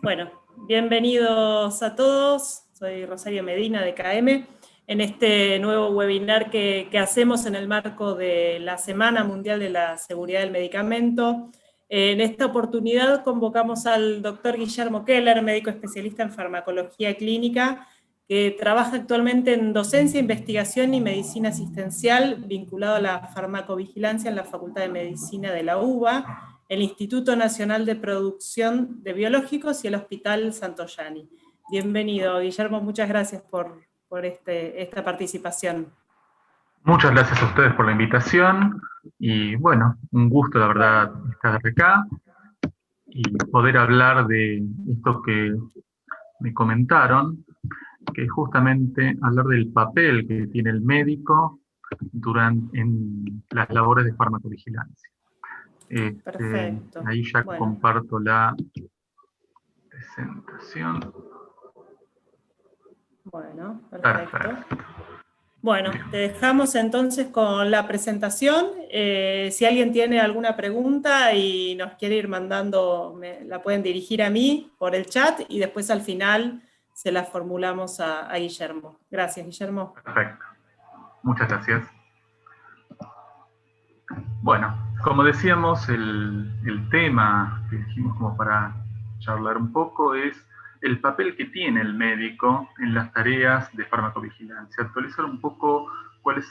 Bueno, bienvenidos a todos. Soy Rosario Medina de KM. En este nuevo webinar que hacemos en el marco de la Semana Mundial de la Seguridad del Medicamento. En esta oportunidad convocamos al doctor Guillermo Keller, médico especialista en farmacología clínica, que trabaja actualmente en docencia, investigación y medicina asistencial, vinculado a la farmacovigilancia en la Facultad de Medicina de la UBA, el Instituto Nacional de Producción de Biológicos y el Hospital Santoyani. Bienvenido, Guillermo, muchas gracias por esta participación. Muchas gracias a ustedes por la invitación y bueno, un gusto la verdad Bueno, estar acá y poder hablar de esto que me comentaron, que es justamente hablar del papel que tiene el médico en las labores de farmacovigilancia. perfecto. Ahí ya Bueno, comparto la presentación. perfecto. Perfecto. Bueno, te Bien. dejamos entonces con la presentación. Si alguien tiene alguna pregunta y nos quiere ir mandando, la pueden dirigir a mí por el chat y después al final se la formulamos a Guillermo. Gracias, Guillermo. Perfecto. Muchas gracias. Bueno, como decíamos, el tema que dijimos como para charlar un poco es el papel que tiene el médico en las tareas de farmacovigilancia, actualizar un poco cuál es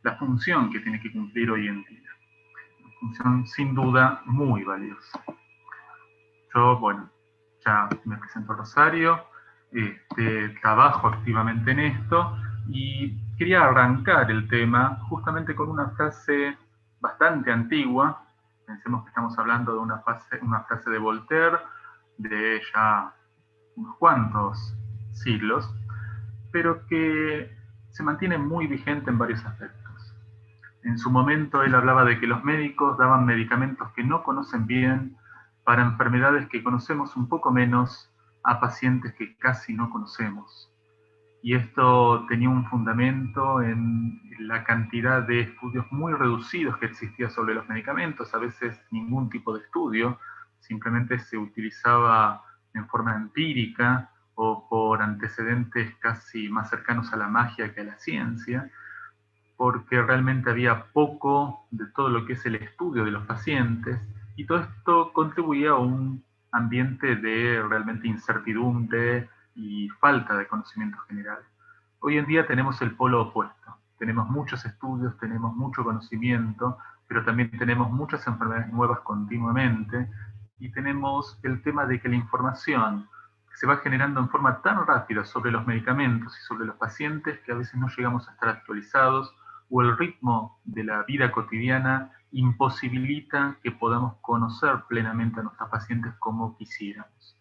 la función que tiene que cumplir hoy en día. Una función sin duda muy valiosa. Yo, bueno, ya me presento Rosario, trabajo activamente en esto y quería arrancar el tema justamente con una frase bastante antigua. Pensemos que estamos hablando de una frase de Voltaire de ya unos cuantos siglos, pero que se mantiene muy vigente en varios aspectos. En su momento él hablaba de que los médicos daban medicamentos que no conocen bien para enfermedades que conocemos un poco menos a pacientes que casi no conocemos. Y esto tenía un fundamento en la cantidad de estudios muy reducidos que existía sobre los medicamentos, a veces ningún tipo de estudio, simplemente se utilizaba en forma empírica o por antecedentes casi más cercanos a la magia que a la ciencia, porque realmente había poco de todo lo que es el estudio de los pacientes y todo esto contribuía a un ambiente de realmente incertidumbre y falta de conocimiento general. Hoy en día tenemos el polo opuesto. Tenemos muchos estudios, tenemos mucho conocimiento, pero también tenemos muchas enfermedades nuevas continuamente y tenemos el tema de que la información se va generando en forma tan rápida sobre los medicamentos y sobre los pacientes que a veces no llegamos a estar actualizados o el ritmo de la vida cotidiana imposibilita que podamos conocer plenamente a nuestros pacientes como quisiéramos.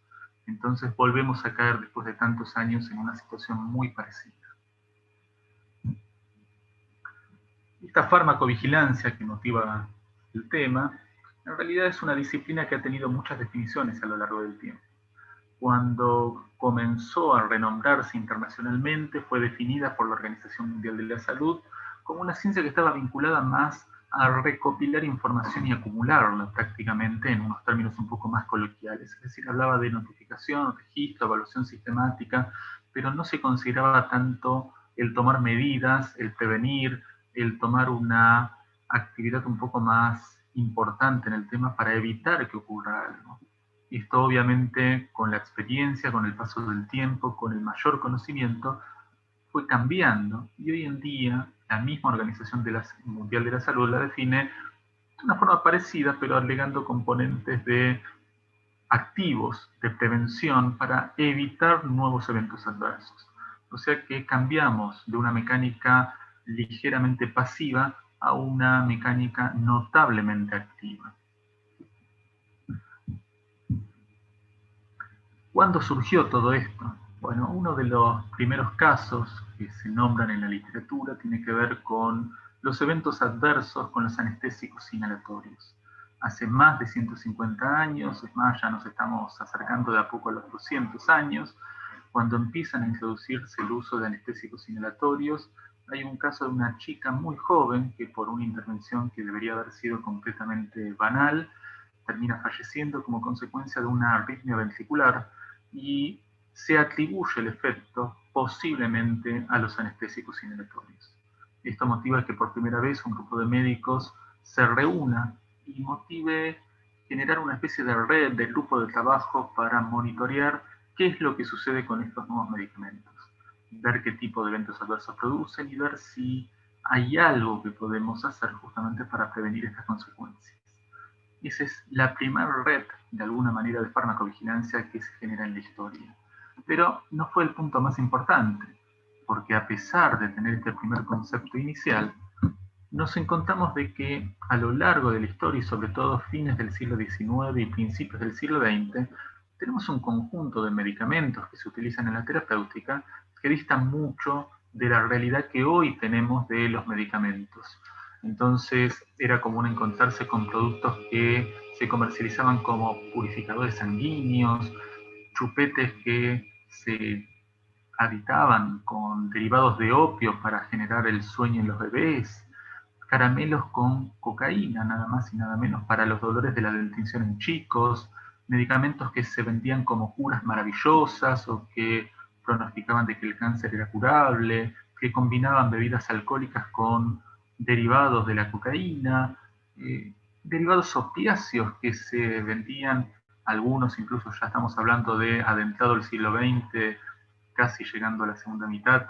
Entonces volvemos a caer después de tantos años en una situación muy parecida. Esta farmacovigilancia que motiva el tema, en realidad es una disciplina que ha tenido muchas definiciones a lo largo del tiempo. Cuando comenzó a renombrarse internacionalmente, fue definida por la Organización Mundial de la Salud como una ciencia que estaba vinculada más a recopilar información y acumularla prácticamente en unos términos un poco más coloquiales. Es decir, hablaba de notificación, registro, evaluación sistemática, pero no se consideraba tanto el tomar medidas, el prevenir, el tomar una actividad un poco más importante en el tema para evitar que ocurra algo. Esto obviamente con la experiencia, con el paso del tiempo, con el mayor conocimiento, fue cambiando y hoy en día la misma Organización Mundial de la Salud la define de una forma parecida, pero agregando componentes de activos de prevención para evitar nuevos eventos adversos. O sea que cambiamos de una mecánica ligeramente pasiva a una mecánica notablemente activa. ¿Cuándo surgió todo esto? Bueno, uno de los primeros casos que se nombran en la literatura tiene que ver con los eventos adversos con los anestésicos inhalatorios. Hace más de 150 años, es más, ya nos estamos acercando de a poco a los 200 años, cuando empiezan a introducirse el uso de anestésicos inhalatorios, hay un caso de una chica muy joven que por una intervención que debería haber sido completamente banal, termina falleciendo como consecuencia de una arritmia ventricular y se atribuye el efecto posiblemente a los anestésicos inhalatorios. Esto motiva que por primera vez un grupo de médicos se reúna y motive generar una especie de red, de grupo de trabajo para monitorear qué es lo que sucede con estos nuevos medicamentos, ver qué tipo de eventos adversos producen y ver si hay algo que podemos hacer justamente para prevenir estas consecuencias. Esa es la primera red, de alguna manera, de farmacovigilancia que se genera en la historia. Pero no fue el punto más importante, porque a pesar de tener este primer concepto inicial, nos encontramos de que a lo largo de la historia, y sobre todo fines del siglo XIX y principios del siglo XX, tenemos un conjunto de medicamentos que se utilizan en la terapéutica que distan mucho de la realidad que hoy tenemos de los medicamentos. Entonces era común encontrarse con productos que se comercializaban como purificadores sanguíneos, chupetes que se aditaban con derivados de opio para generar el sueño en los bebés, caramelos con cocaína, nada más y nada menos, para los dolores de la dentición en chicos, medicamentos que se vendían como curas maravillosas o que pronosticaban de que el cáncer era curable, que combinaban bebidas alcohólicas con derivados de la cocaína, derivados opiáceos que se vendían, algunos incluso ya estamos hablando de adentrado el siglo XX, casi llegando a la segunda mitad,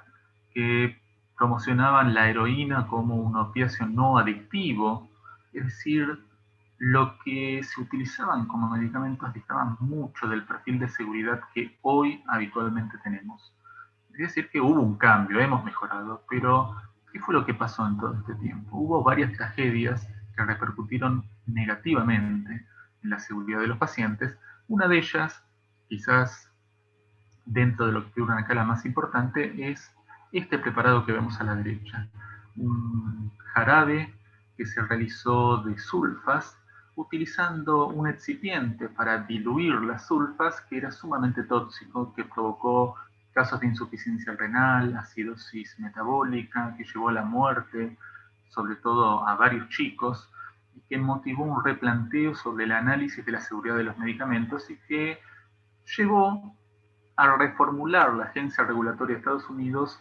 que promocionaban la heroína como un opiáceo no adictivo, es decir, lo que se utilizaban como medicamentos distaban mucho del perfil de seguridad que hoy habitualmente tenemos. Es decir, que hubo un cambio, hemos mejorado, pero ¿qué fue lo que pasó en todo este tiempo? Hubo varias tragedias que repercutieron negativamente en la seguridad de los pacientes. Una de ellas, quizás dentro de lo que figura acá la más importante, es este preparado que vemos a la derecha. Un jarabe que se realizó de sulfas utilizando un excipiente para diluir las sulfas que era sumamente tóxico, que provocó casos de insuficiencia renal, acidosis metabólica, que llevó a la muerte, sobre todo a varios chicos, y que motivó un replanteo sobre el análisis de la seguridad de los medicamentos y que llevó a reformular la agencia regulatoria de Estados Unidos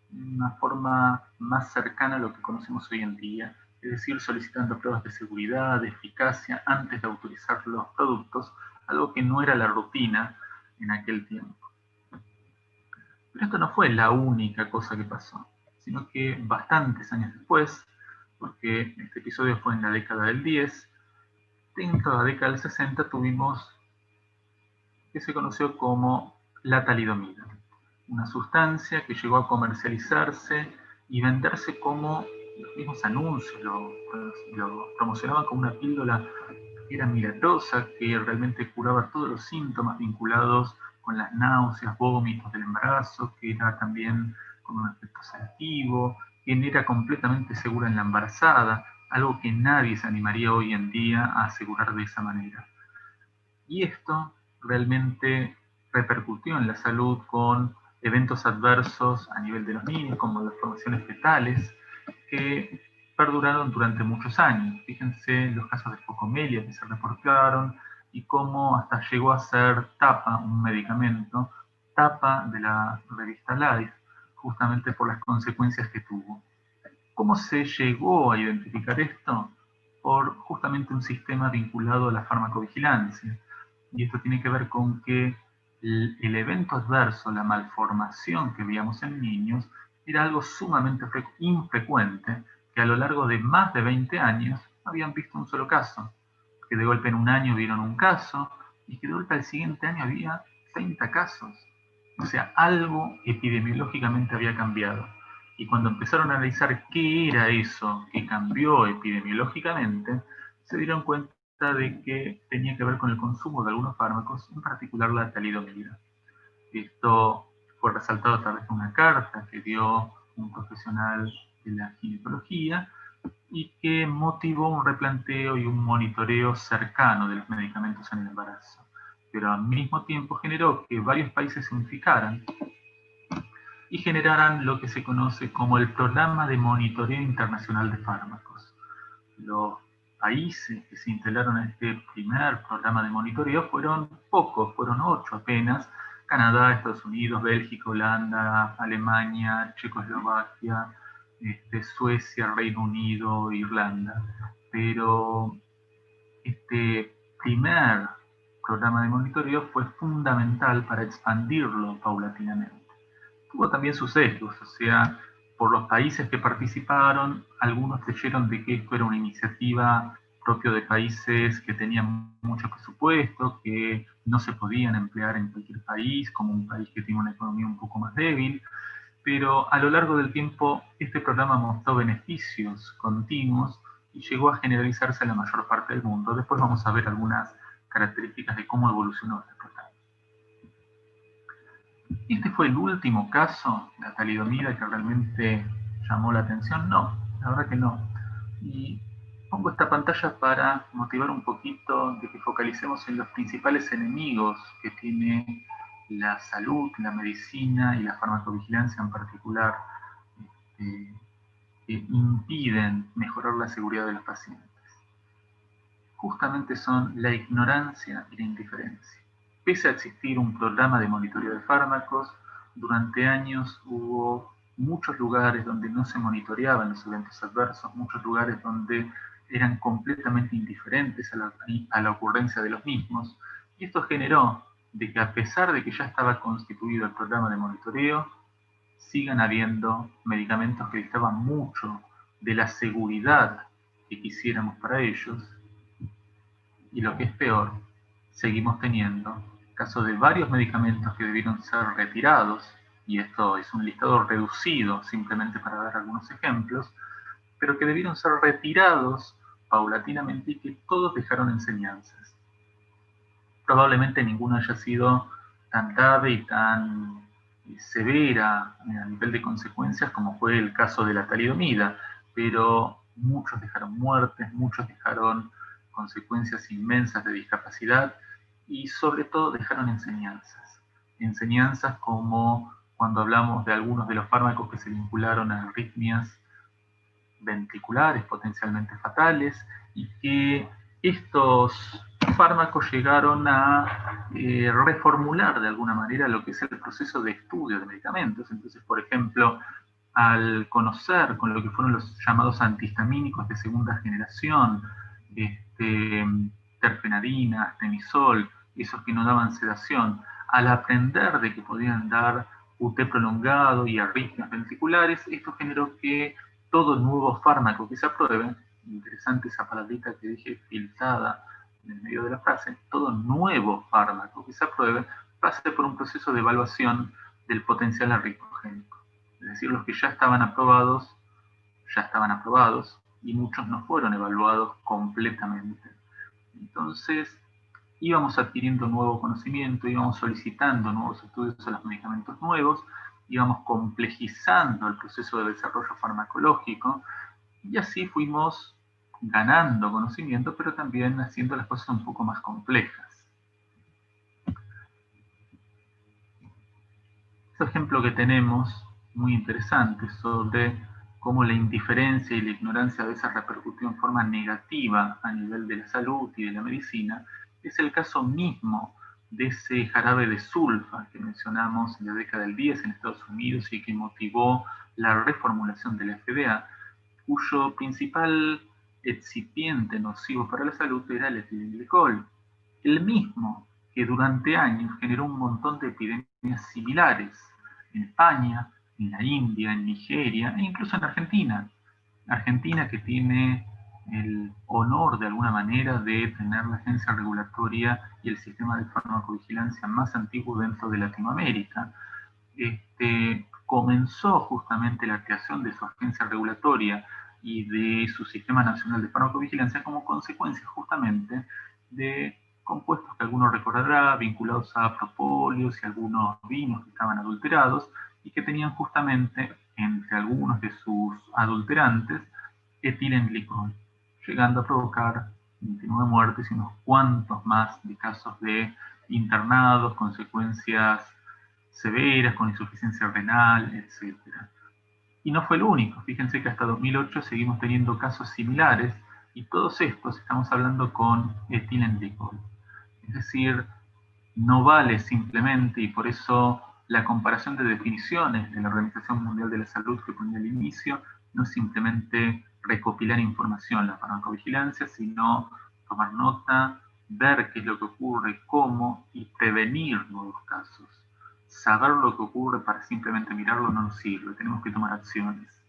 de una forma más cercana a lo que conocemos hoy en día, es decir, solicitando pruebas de seguridad, de eficacia, antes de autorizar los productos, algo que no era la rutina en aquel tiempo. Pero esto no fue la única cosa que pasó, sino que bastantes años después, porque este episodio fue en la década del 10, dentro de la década del 60 tuvimos que se conoció como la talidomida, una sustancia que llegó a comercializarse y venderse como los mismos anuncios, lo promocionaban como una píldora que era milagrosa, que realmente curaba todos los síntomas vinculados con las náuseas, vómitos del embarazo, que era también con un efecto sedativo, que era completamente segura en la embarazada, algo que nadie se animaría hoy en día a asegurar de esa manera. Y esto realmente repercutió en la salud con eventos adversos a nivel de los niños, como las formaciones fetales, que perduraron durante muchos años. Fíjense los casos de focomelia que se reportaron y cómo hasta llegó a ser tapa, un medicamento, tapa de la revista Life, justamente por las consecuencias que tuvo. ¿Cómo se llegó a identificar esto? Por justamente un sistema vinculado a la farmacovigilancia. Y esto tiene que ver con que el evento adverso, la malformación que veíamos en niños, era algo sumamente infrecuente, que a lo largo de más de 20 años habían visto un solo caso, que de golpe en un año vieron un caso, y que de golpe al siguiente año había 30 casos. O sea, algo epidemiológicamente había cambiado. Y cuando empezaron a analizar qué era eso que cambió epidemiológicamente, se dieron cuenta de que tenía que ver con el consumo de algunos fármacos, en particular la talidomida. Esto fue resaltado a través de una carta que dio un profesional de la ginecología y que motivó un replanteo y un monitoreo cercano de los medicamentos en el embarazo. Pero al mismo tiempo generó que varios países se unificaran y generaran lo que se conoce como el Programa de Monitoreo Internacional de Fármacos. Los países que se integraron a este primer programa de monitoreo fueron pocos, fueron 8 apenas: Canadá, Estados Unidos, Bélgica, Holanda, Alemania, Checoslovaquia, Suecia, Reino Unido, Irlanda. Pero este primer programa de monitoreo fue fundamental para expandirlo paulatinamente. Tuvo también sus sesgos, o sea, por los países que participaron, algunos creyeron de que esto era una iniciativa propio de países que tenían mucho presupuesto, que no se podían emplear en cualquier país, como un país que tiene una economía un poco más débil. Pero a lo largo del tiempo este programa mostró beneficios continuos y llegó a generalizarse en la mayor parte del mundo. Después vamos a ver algunas características de cómo evolucionó este programa. ¿Este fue el último caso de la talidomida que realmente llamó la atención? No, la verdad que no. Y pongo esta pantalla para motivar un poquito de que focalicemos en los principales enemigos que tiene la salud, la medicina y la farmacovigilancia en particular, que impiden mejorar la seguridad de los pacientes. Justamente son la ignorancia y la indiferencia. Pese a existir un programa de monitoreo de fármacos, durante años hubo muchos lugares donde no se monitoreaban los eventos adversos, muchos lugares donde eran completamente indiferentes a la ocurrencia de los mismos, y esto generó de que, a pesar de que ya estaba constituido el programa de monitoreo, sigan habiendo medicamentos que distaban mucho de la seguridad que quisiéramos para ellos. Y lo que es peor, seguimos teniendo casos de varios medicamentos que debieron ser retirados, y esto es un listado reducido simplemente para dar algunos ejemplos, pero que debieron ser retirados paulatinamente y que todos dejaron enseñanzas. Probablemente ninguno haya sido tan grave y tan severa a nivel de consecuencias como fue el caso de la talidomida, pero muchos dejaron muertes, muchos dejaron consecuencias inmensas de discapacidad y sobre todo dejaron enseñanzas. Enseñanzas como cuando hablamos de algunos de los fármacos que se vincularon a arritmias ventriculares potencialmente fatales, y que estos fármacos llegaron a reformular de alguna manera lo que es el proceso de estudio de medicamentos. Entonces, por ejemplo, al conocer con lo que fueron los llamados antihistamínicos de segunda generación, terfenadina, temisol, esos que no daban sedación, al aprender de que podían dar UT prolongado y arritmias ventriculares, esto generó que todo nuevo fármaco que se apruebe, interesante esa palabrita que dije filtrada en el medio de la frase, todo nuevo fármaco que se apruebe pase por un proceso de evaluación del potencial arritmogénico. Es decir, los que ya estaban aprobados y muchos no fueron evaluados completamente. Entonces, íbamos adquiriendo nuevo conocimiento, íbamos solicitando nuevos estudios a los medicamentos nuevos, íbamos complejizando el proceso de desarrollo farmacológico, y así fuimos ganando conocimiento, pero también haciendo las cosas un poco más complejas. Este ejemplo que tenemos, muy interesante, sobre cómo la indiferencia y la ignorancia a veces repercutió en forma negativa a nivel de la salud y de la medicina, es el caso mismo de ese jarabe de sulfa que mencionamos en la década del 10 en Estados Unidos y que motivó la reformulación de la FDA, cuyo principal excipiente nocivo para la salud era el etilenglicol, el mismo que durante años generó un montón de epidemias similares en España, en la India, en Nigeria e incluso en Argentina. Argentina, que tiene el honor de alguna manera de tener la agencia regulatoria y el sistema de farmacovigilancia más antiguo dentro de Latinoamérica, comenzó justamente la creación de su agencia regulatoria y de su sistema nacional de farmacovigilancia como consecuencia justamente de compuestos que algunos recordarán vinculados a propóleos y algunos vinos que estaban adulterados y que tenían justamente entre algunos de sus adulterantes etilenglicol, llegando a provocar 29 muertes y unos cuantos más de casos de internados, consecuencias severas, con insuficiencia renal, etc. Y no fue el único. Fíjense que hasta 2008 seguimos teniendo casos similares Y todos estos estamos hablando con etilenglicol. Es decir, no vale simplemente, y por eso la comparación de definiciones de la Organización Mundial de la Salud que ponía al inicio, no es simplemente recopilar información, la farmacovigilancia, sino tomar nota, ver qué es lo que ocurre, cómo, y prevenir nuevos casos. Saber lo que ocurre para simplemente mirarlo no nos sirve, tenemos que tomar acciones.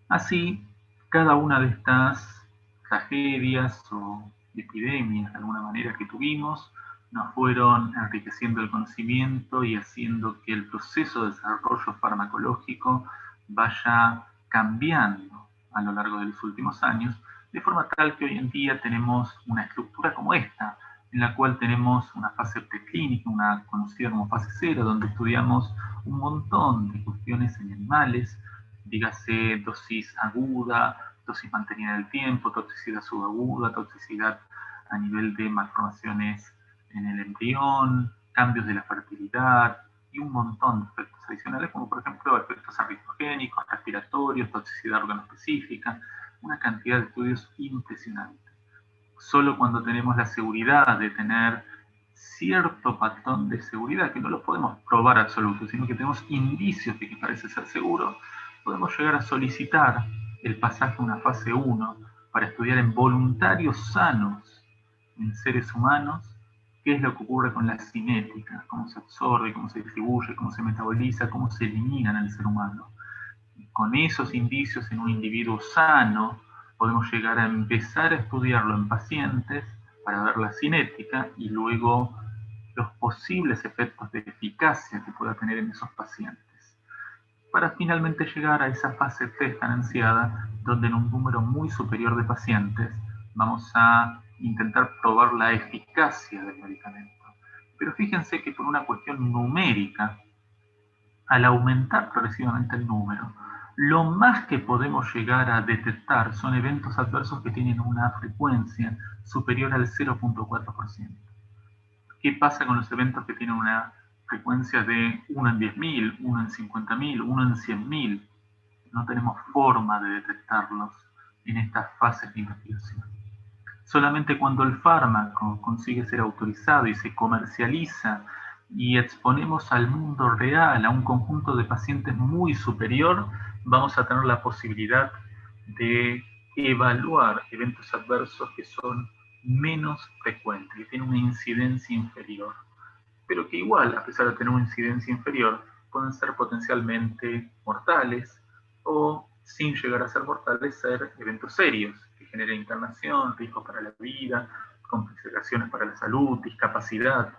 Así, cada una de estas tragedias o epidemias, de alguna manera, que tuvimos, nos fueron enriqueciendo el conocimiento y haciendo que el proceso de desarrollo farmacológico vaya cambiando a lo largo de los últimos años, de forma tal que hoy en día tenemos una estructura como esta, en la cual tenemos una fase preclínica, una conocida como fase 0, donde estudiamos un montón de cuestiones en animales, dígase dosis aguda, dosis mantenida en el tiempo, toxicidad subaguda, toxicidad a nivel de malformaciones en el embrión, cambios de la fertilidad y un montón de efectos adicionales, como por ejemplo efectos arritmogénicos, respiratorios, toxicidad organoespecífica, una cantidad de estudios impresionante. Solo cuando tenemos la seguridad de tener cierto patrón de seguridad, que no lo podemos probar absoluto, sino que tenemos indicios de que parece ser seguro, podemos llegar a solicitar el pasaje a una fase 1 para estudiar en voluntarios sanos, en seres humanos, qué es lo que ocurre con la cinética, cómo se absorbe, cómo se distribuye, cómo se metaboliza, cómo se elimina en el ser humano. Con esos indicios en un individuo sano, podemos llegar a empezar a estudiarlo en pacientes para ver la cinética y luego los posibles efectos de eficacia que pueda tener en esos pacientes, para finalmente llegar a esa fase 3 tan ansiada, donde en un número muy superior de pacientes vamos a intentar probar la eficacia del medicamento. Pero fíjense que por una cuestión numérica, al aumentar progresivamente el número, lo más que podemos llegar a detectar son eventos adversos que tienen una frecuencia superior al 0.4%. ¿Qué pasa con los eventos que tienen una frecuencia de 1 en 10.000, 1 en 50.000, 1 en 100.000? No tenemos forma de detectarlos en estas fases de investigación. Solamente cuando el fármaco consigue ser autorizado y se comercializa y exponemos al mundo real, a un conjunto de pacientes muy superior, vamos a tener la posibilidad de evaluar eventos adversos que son menos frecuentes, que tienen una incidencia inferior, pero que igual, a pesar de tener una incidencia inferior, pueden ser potencialmente mortales o, sin llegar a ser mortales, ser eventos serios, que generen internación, riesgos para la vida, complicaciones para la salud, discapacidad.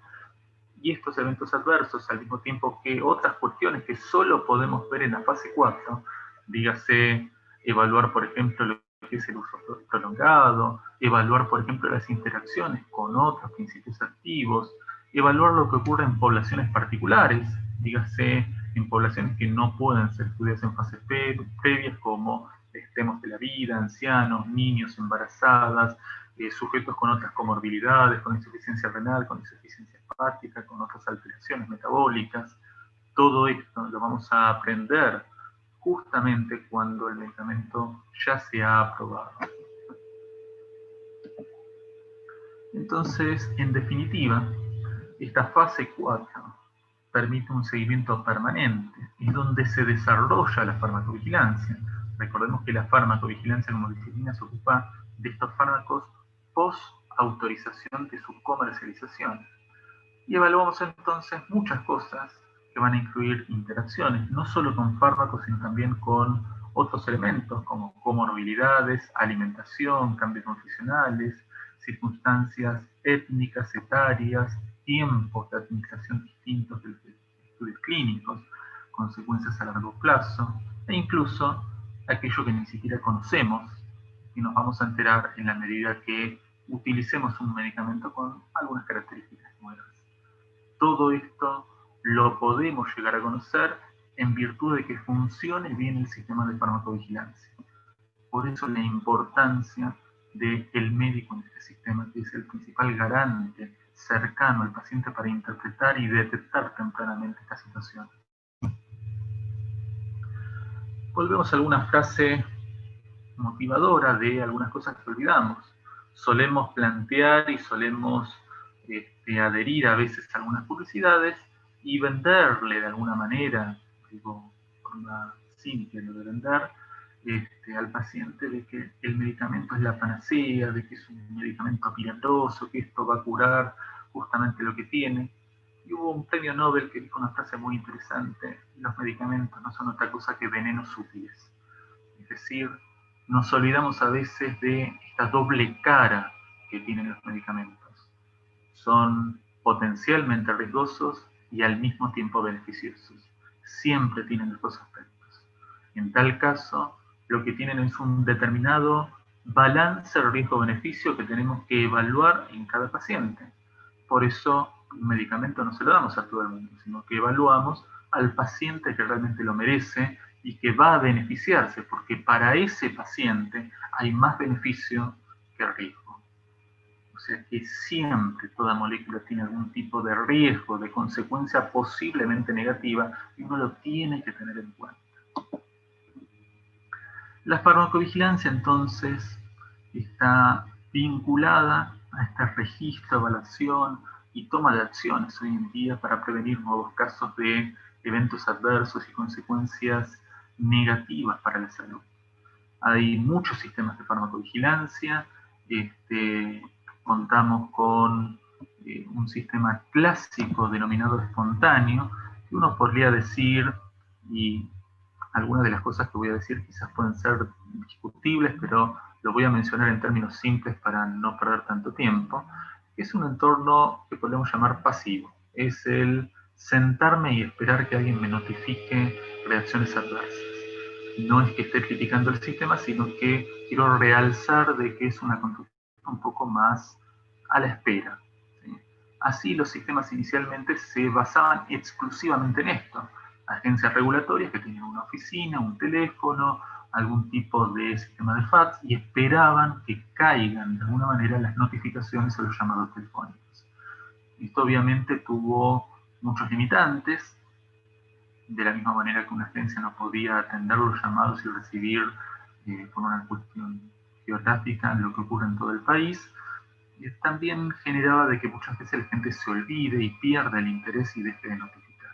Y estos eventos adversos, al mismo tiempo que otras cuestiones que solo podemos ver en la fase 4, dígase evaluar, por ejemplo, lo que es el uso prolongado, evaluar, por ejemplo, las interacciones con otros principios activos, evaluar lo que ocurre en poblaciones particulares, dígase en poblaciones que no pueden ser estudiadas en fases previas, como extremos de la vida, ancianos, niños, embarazadas, sujetos con otras comorbilidades, con insuficiencia renal, con insuficiencia hepática, con otras alteraciones metabólicas. Todo esto lo vamos a aprender justamente cuando el medicamento ya se ha aprobado. Entonces, en definitiva, esta fase 4 permite un seguimiento permanente, es donde se desarrolla la farmacovigilancia. Recordemos que la farmacovigilancia como disciplina se ocupa de estos fármacos post-autorización de su comercialización. Y evaluamos entonces muchas cosas que van a incluir interacciones, no solo con fármacos, sino también con otros elementos como comorbilidades, alimentación, cambios nutricionales, circunstancias étnicas, etarias, tiempos de administración distintos de los estudios clínicos, consecuencias a largo plazo, e incluso aquello que ni siquiera conocemos y nos vamos a enterar en la medida que utilicemos un medicamento con algunas características nuevas. Todo esto lo podemos llegar a conocer en virtud de que funcione bien el sistema de farmacovigilancia. Por eso la importancia del médico en este sistema, que es el principal garante cercano al paciente para interpretar y detectar tempranamente esta situación. Volvemos a alguna frase motivadora de algunas cosas que olvidamos. Solemos plantear y solemos adherir a veces a algunas publicidades y venderle de alguna manera, digo, forma simple lo de vender, al paciente de que el medicamento es la panacea, de que es un medicamento milagroso, que esto va a curar justamente lo que tiene. Y hubo un premio Nobel que dijo una frase muy interesante: los medicamentos no son otra cosa que venenos útiles. Es decir, nos olvidamos a veces de esta doble cara que tienen los medicamentos. Son potencialmente riesgosos y al mismo tiempo beneficiosos. Siempre tienen los dos aspectos. En tal caso, lo que tienen es un determinado balance riesgo-beneficio que tenemos que evaluar en cada paciente. Por eso, un medicamento no se lo damos a todo el mundo, sino que evaluamos al paciente que realmente lo merece y que va a beneficiarse, porque para ese paciente hay más beneficio que riesgo. O sea que siempre toda molécula tiene algún tipo de riesgo, de consecuencia posiblemente negativa, y uno lo tiene que tener en cuenta. La farmacovigilancia, entonces, está vinculada a este registro, evaluación y toma de acciones hoy en día para prevenir nuevos casos de eventos adversos y consecuencias negativas para la salud. Hay muchos sistemas de farmacovigilancia. Contamos con un sistema clásico denominado espontáneo, que uno podría decir, y algunas de las cosas que voy a decir quizás pueden ser discutibles, pero lo voy a mencionar en términos simples para no perder tanto tiempo, que es un entorno que podemos llamar pasivo. Es el sentarme y esperar que alguien me notifique reacciones adversas. No es que esté criticando el sistema, sino que quiero realzar de que es una conducta un poco más a la espera. ¿Sí? Así los sistemas inicialmente se basaban exclusivamente en esto. Agencias regulatorias que tenían una oficina, un teléfono, algún tipo de sistema de fax, y esperaban que caigan de alguna manera las notificaciones o los llamados telefónicos. Esto obviamente tuvo muchos limitantes. De la misma manera que una agencia no podía atender los llamados y recibir por una cuestión geográfica lo que ocurre en todo el país, también generaba de que muchas veces la gente se olvide y pierda el interés y deje de notificar.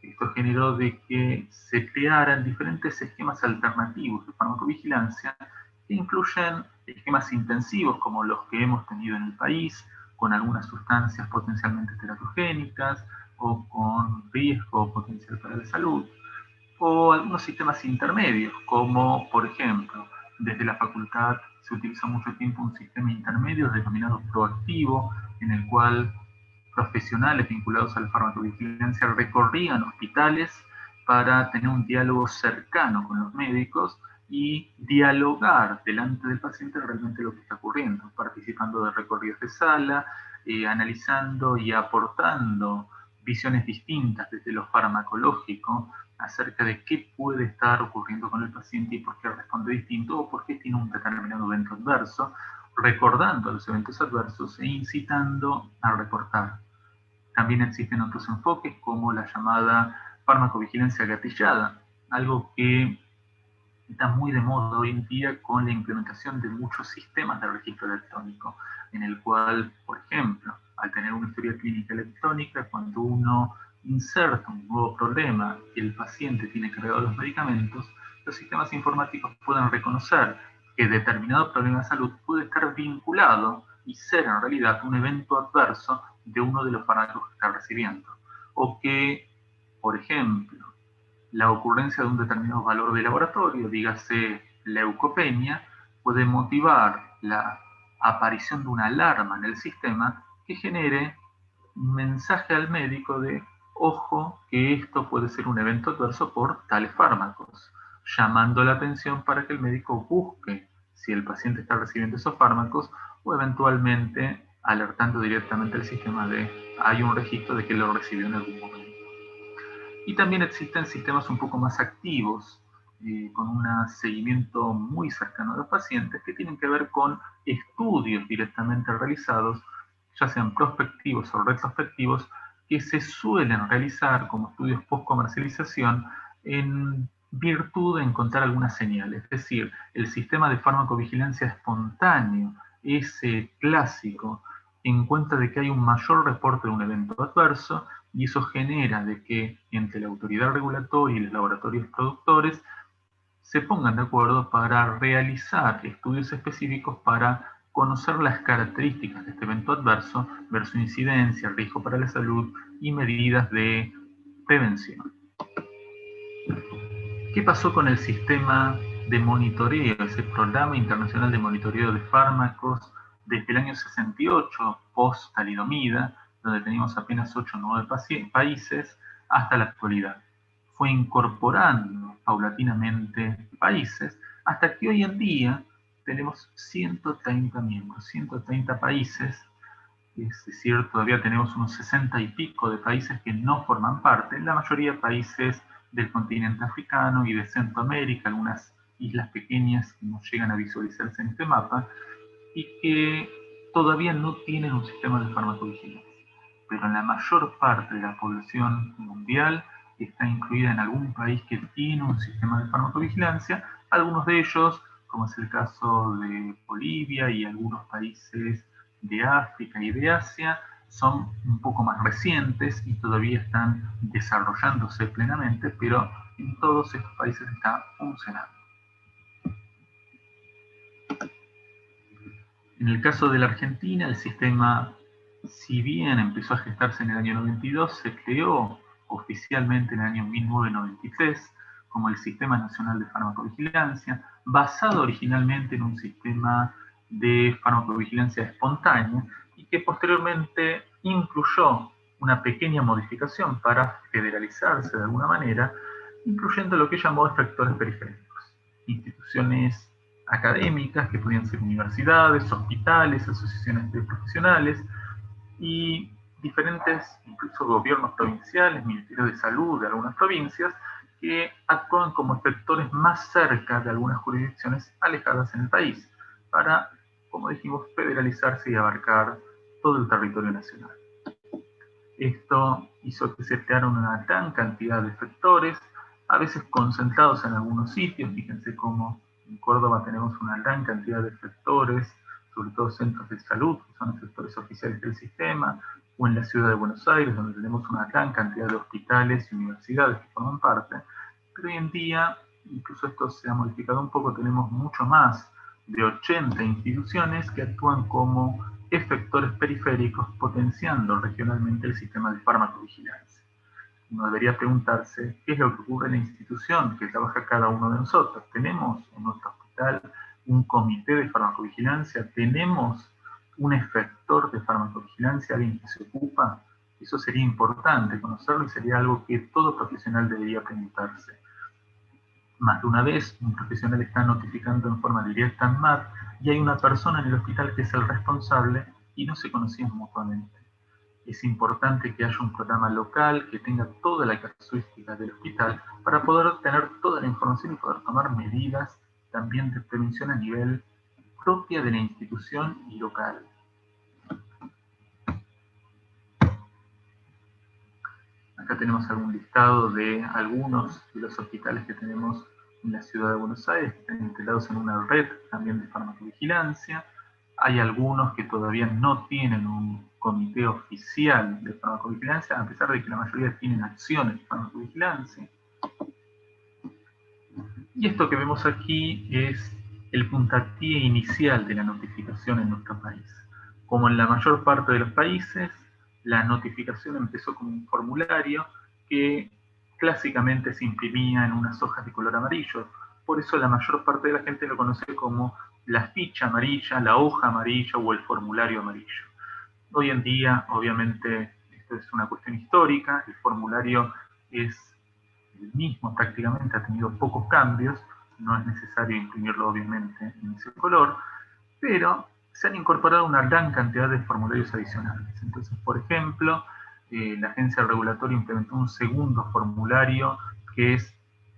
Esto generó de que se crearan diferentes esquemas alternativos de farmacovigilancia que incluyen esquemas intensivos como los que hemos tenido en el país, con algunas sustancias potencialmente teratogénicas o con riesgo potencial para la salud, o algunos sistemas intermedios, como por ejemplo, desde la facultad se utilizó mucho tiempo un sistema intermedio denominado proactivo, en el cual profesionales vinculados a la farmacovigilancia recorrían hospitales para tener un diálogo cercano con los médicos y dialogar delante del paciente realmente lo que está ocurriendo, participando de recorridos de sala, analizando y aportando visiones distintas desde lo farmacológico acerca de qué puede estar ocurriendo con el paciente y por qué responde distinto o por qué tiene un determinado evento adverso, recordando los eventos adversos e incitando a reportar. También existen otros enfoques como la llamada farmacovigilancia gatillada, algo que está muy de moda hoy en día con la implementación de muchos sistemas de registro electrónico, en el cual, por ejemplo, al tener una historia clínica electrónica, cuando uno inserta un nuevo problema que el paciente tiene cargado los medicamentos, los sistemas informáticos pueden reconocer que determinado problema de salud puede estar vinculado y ser en realidad un evento adverso de uno de los fármacos que está recibiendo. O que, por ejemplo, la ocurrencia de un determinado valor de laboratorio, dígase leucopenia, puede motivar la aparición de una alarma en el sistema que genere un mensaje al médico de ojo que esto puede ser un evento adverso por tales fármacos, llamando la atención para que el médico busque si el paciente está recibiendo esos fármacos o eventualmente alertando directamente al sistema de hay un registro de que lo recibió en algún momento. Y también existen sistemas un poco más activos, con un seguimiento muy cercano de los pacientes, que tienen que ver con estudios directamente realizados, ya sean prospectivos o retrospectivos, que se suelen realizar como estudios post-comercialización en virtud de encontrar algunas señales. Es decir, el sistema de farmacovigilancia espontáneo, ese clásico, encuentra de que hay un mayor reporte de un evento adverso, y eso genera de que entre la autoridad regulatoria y los laboratorios productores se pongan de acuerdo para realizar estudios específicos para conocer las características de este evento adverso, ver su incidencia, riesgo para la salud y medidas de prevención. ¿Qué pasó con el sistema de monitoreo, ese programa internacional de monitoreo de fármacos desde el año 68, post-talidomida, donde teníamos apenas 8 o 9 países, hasta la actualidad? Fue incorporando paulatinamente países hasta que hoy en día tenemos 130 miembros, 130 países, es decir, todavía tenemos unos 60 y pico de países que no forman parte, la mayoría países del continente africano y de Centroamérica, algunas islas pequeñas que no llegan a visualizarse en este mapa, y que todavía no tienen un sistema de farmacovigilancia. Pero en la mayor parte de la población mundial está incluida en algún país que tiene un sistema de farmacovigilancia, algunos de ellos, como es el caso de Bolivia y algunos países de África y de Asia, son un poco más recientes y todavía están desarrollándose plenamente, pero en todos estos países está funcionando. En el caso de la Argentina, el sistema, si bien empezó a gestarse en el año 92, se creó oficialmente en el año 1993 como el Sistema Nacional de Farmacovigilancia, basado originalmente en un sistema de farmacovigilancia espontánea y que posteriormente incluyó una pequeña modificación para federalizarse de alguna manera, incluyendo lo que llamó efectores periféricos, instituciones académicas que podían ser universidades, hospitales, asociaciones de profesionales y diferentes, incluso gobiernos provinciales, ministerios de salud de algunas provincias, que actúan como efectores más cerca de algunas jurisdicciones alejadas en el país, para, como dijimos, federalizarse y abarcar todo el territorio nacional. Esto hizo que se crearan una gran cantidad de efectores, a veces concentrados en algunos sitios. Fíjense cómo en Córdoba tenemos una gran cantidad de efectores, sobre todo centros de salud, que son efectores oficiales del sistema, o en la ciudad de Buenos Aires, donde tenemos una gran cantidad de hospitales y universidades que forman parte. Pero hoy en día, incluso esto se ha modificado un poco, tenemos mucho más de 80 instituciones que actúan como efectores periféricos, potenciando regionalmente el sistema de farmacovigilancia. Uno debería preguntarse qué es lo que ocurre en la institución que trabaja cada uno de nosotros. ¿Tenemos en nuestro hospital un comité de farmacovigilancia? ¿Tenemos un efector de farmacovigilancia, alguien que se ocupa? Eso sería importante conocerlo y sería algo que todo profesional debería preguntarse. Más de una vez, un profesional está notificando en forma directa al MAT y hay una persona en el hospital que es el responsable y no se conocían mutuamente. Es importante que haya un programa local que tenga toda la casuística del hospital para poder tener toda la información y poder tomar medidas también de prevención a nivel propia de la institución y local. Acá tenemos algún listado de algunos de los hospitales que tenemos en la ciudad de Buenos Aires, que están integrados en una red también de farmacovigilancia. Hay algunos que todavía no tienen un comité oficial de farmacovigilancia, a pesar de que la mayoría tienen acciones de farmacovigilancia. Y esto que vemos aquí es el puntapié inicial de la notificación en nuestro país. Como en la mayor parte de los países, la notificación empezó como un formulario que clásicamente se imprimía en unas hojas de color amarillo. Por eso la mayor parte de la gente lo conoce como la ficha amarilla, la hoja amarilla o el formulario amarillo. Hoy en día, obviamente, esto es una cuestión histórica, el formulario es el mismo prácticamente, ha tenido pocos cambios, no es necesario imprimirlo obviamente en ese color, pero se han incorporado una gran cantidad de formularios adicionales. Entonces, por ejemplo, la agencia regulatoria implementó un segundo formulario que es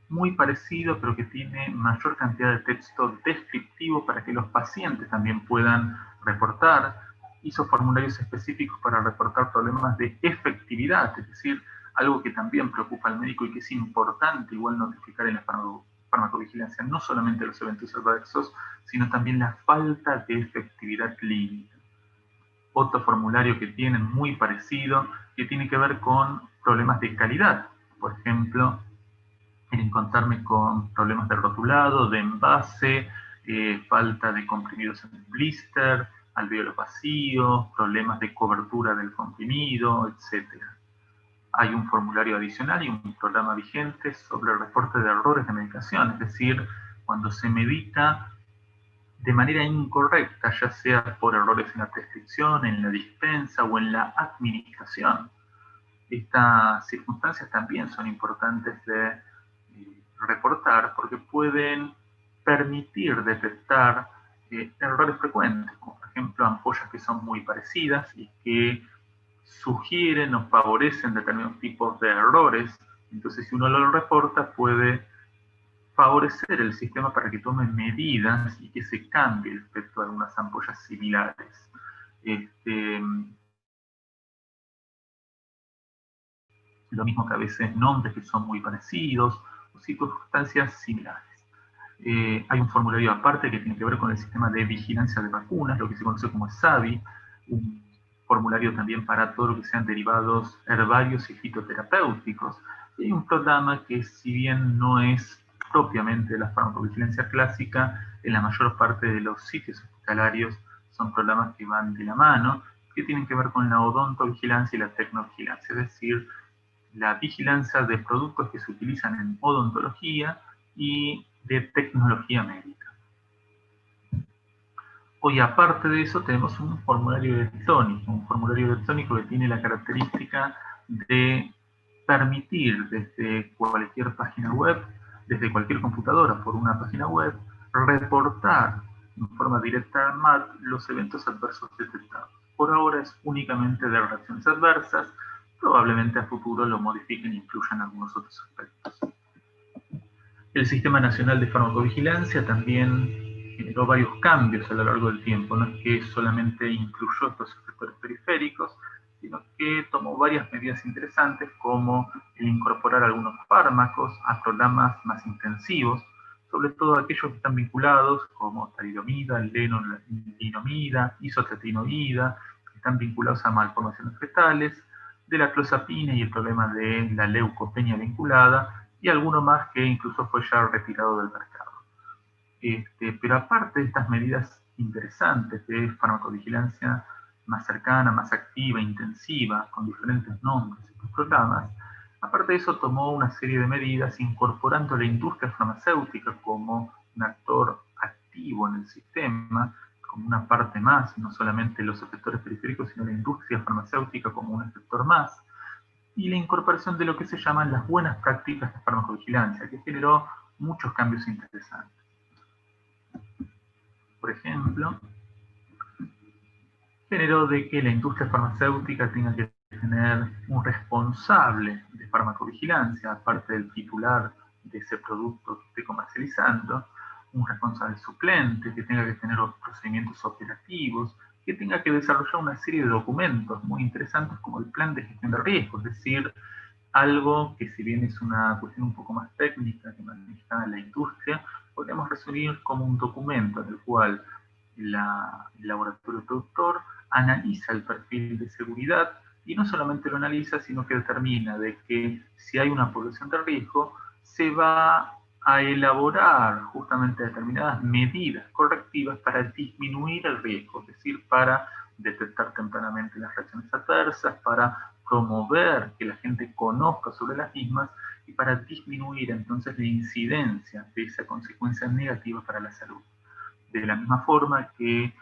muy parecido, pero que tiene mayor cantidad de texto descriptivo para que los pacientes también puedan reportar. Hizo formularios específicos para reportar problemas de efectividad, es decir, algo que también preocupa al médico y que es importante igual notificar en la farmacovigilancia, no solamente los eventos adversos, sino también la falta de efectividad clínica. Otro formulario que tienen muy parecido, que tiene que ver con problemas de calidad. Por ejemplo, el encontrarme con problemas de rotulado, de envase, falta de comprimidos en el blister, alvéolos vacíos, problemas de cobertura del comprimido, etc. Hay un formulario adicional y un programa vigente sobre el reporte de errores de medicación, es decir, cuando se medica de manera incorrecta, ya sea por errores en la prescripción, en la dispensa o en la administración. Estas circunstancias también son importantes de reportar porque pueden permitir detectar errores frecuentes, como por ejemplo ampollas que son muy parecidas y que sugieren o favorecen determinados tipos de errores. Entonces, si uno lo reporta, puede favorecer el sistema para que tome medidas y que se cambie el efecto de algunas ampollas similares. Lo mismo que a veces nombres que son muy parecidos o circunstancias similares. Hay un formulario aparte que tiene que ver con el sistema de vigilancia de vacunas, lo que se conoce como SAVI, un formulario también para todo lo que sean derivados herbarios y fitoterapéuticos. Y hay un programa que, si bien no es propiamente la farmacovigilancia clásica, en la mayor parte de los sitios hospitalarios son programas que van de la mano, que tienen que ver con la odontovigilancia y la tecnovigilancia, es decir, la vigilancia de productos que se utilizan en odontología y de tecnología médica. Hoy, aparte de eso, tenemos un formulario electrónico que tiene la característica de permitir desde cualquier página web, desde cualquier computadora por una página web, reportar en forma directa al MAT los eventos adversos detectados. Por ahora es únicamente de reacciones adversas, probablemente a futuro lo modifiquen e incluyan algunos otros aspectos. El Sistema Nacional de Farmacovigilancia también generó varios cambios a lo largo del tiempo. No es que solamente incluyó estos efectores periféricos, sino que tomó varias medidas interesantes, como el incorporar algunos fármacos a programas más intensivos, sobre todo aquellos que están vinculados, como talidomida, lenalidomida, isotretinoída, que están vinculados a malformaciones fetales, de la clozapina y el problema de la leucopenia vinculada, y alguno más que incluso fue ya retirado del mercado. Pero aparte de estas medidas interesantes de farmacovigilancia más cercana, más activa, intensiva, con diferentes nombres y programas, aparte de eso tomó una serie de medidas incorporando a la industria farmacéutica como un actor activo en el sistema, como una parte más, no solamente los efectores periféricos, sino la industria farmacéutica como un efector más, y la incorporación de lo que se llaman las buenas prácticas de farmacovigilancia, que generó muchos cambios interesantes. Por ejemplo, generó de que la industria farmacéutica tenga que tener un responsable de farmacovigilancia, aparte del titular de ese producto que esté comercializando, un responsable suplente, que tenga que tener los procedimientos operativos, que tenga que desarrollar una serie de documentos muy interesantes como el plan de gestión de riesgos, es decir, algo que, si bien es una cuestión un poco más técnica que maneja la industria, podemos resumir como un documento en el cual el laboratorio productor analiza el perfil de seguridad y no solamente lo analiza, sino que determina de que si hay una población de riesgo, se va a elaborar justamente determinadas medidas correctivas para disminuir el riesgo, es decir, para detectar tempranamente las reacciones adversas, para promover que la gente conozca sobre las mismas y para disminuir entonces la incidencia de esa consecuencia negativa para la salud. De la misma forma que,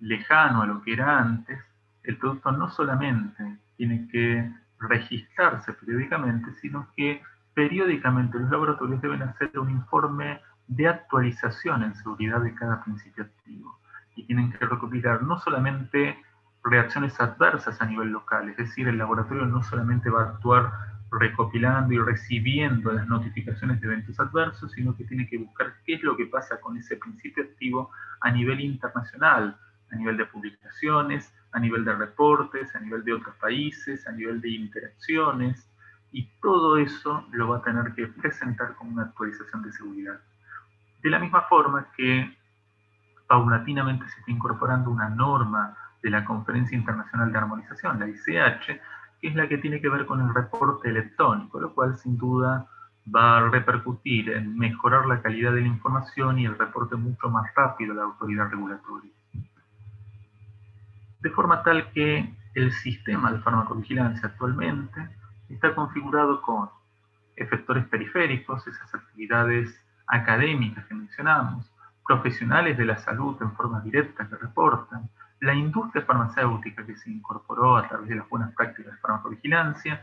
lejano a lo que era antes, el producto no solamente tiene que registrarse periódicamente, sino que periódicamente los laboratorios deben hacer un informe de actualización en seguridad de cada principio activo. Y tienen que recopilar no solamente reacciones adversas a nivel local, es decir, el laboratorio no solamente va a actuar recopilando y recibiendo las notificaciones de eventos adversos, sino que tiene que buscar qué es lo que pasa con ese principio activo a nivel internacional, a nivel de publicaciones, a nivel de reportes, a nivel de otros países, a nivel de interacciones. y todo eso lo va a tener que presentar como una actualización de seguridad. De la misma forma que paulatinamente se está incorporando una norma de la Conferencia Internacional de Armonización, la ICH, que es la que tiene que ver con el reporte electrónico, lo cual sin duda va a repercutir en mejorar la calidad de la información y el reporte mucho más rápido a la autoridad regulatoria. De forma tal que el sistema de farmacovigilancia actualmente está configurado con efectores periféricos, esas actividades académicas que mencionamos, profesionales de la salud en forma directa que reportan, la industria farmacéutica que se incorporó a través de las buenas prácticas de farmacovigilancia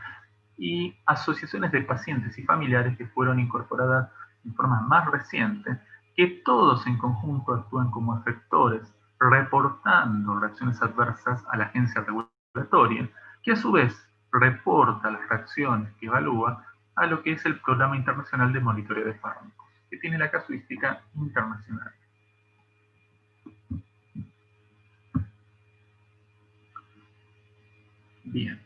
y asociaciones de pacientes y familiares que fueron incorporadas en forma más reciente, que todos en conjunto actúan como efectores reportando reacciones adversas a la agencia regulatoria, que a su vez reporta las reacciones que evalúa a lo que es el Programa Internacional de Monitoreo de Fármacos, que tiene la casuística internacional. Bien,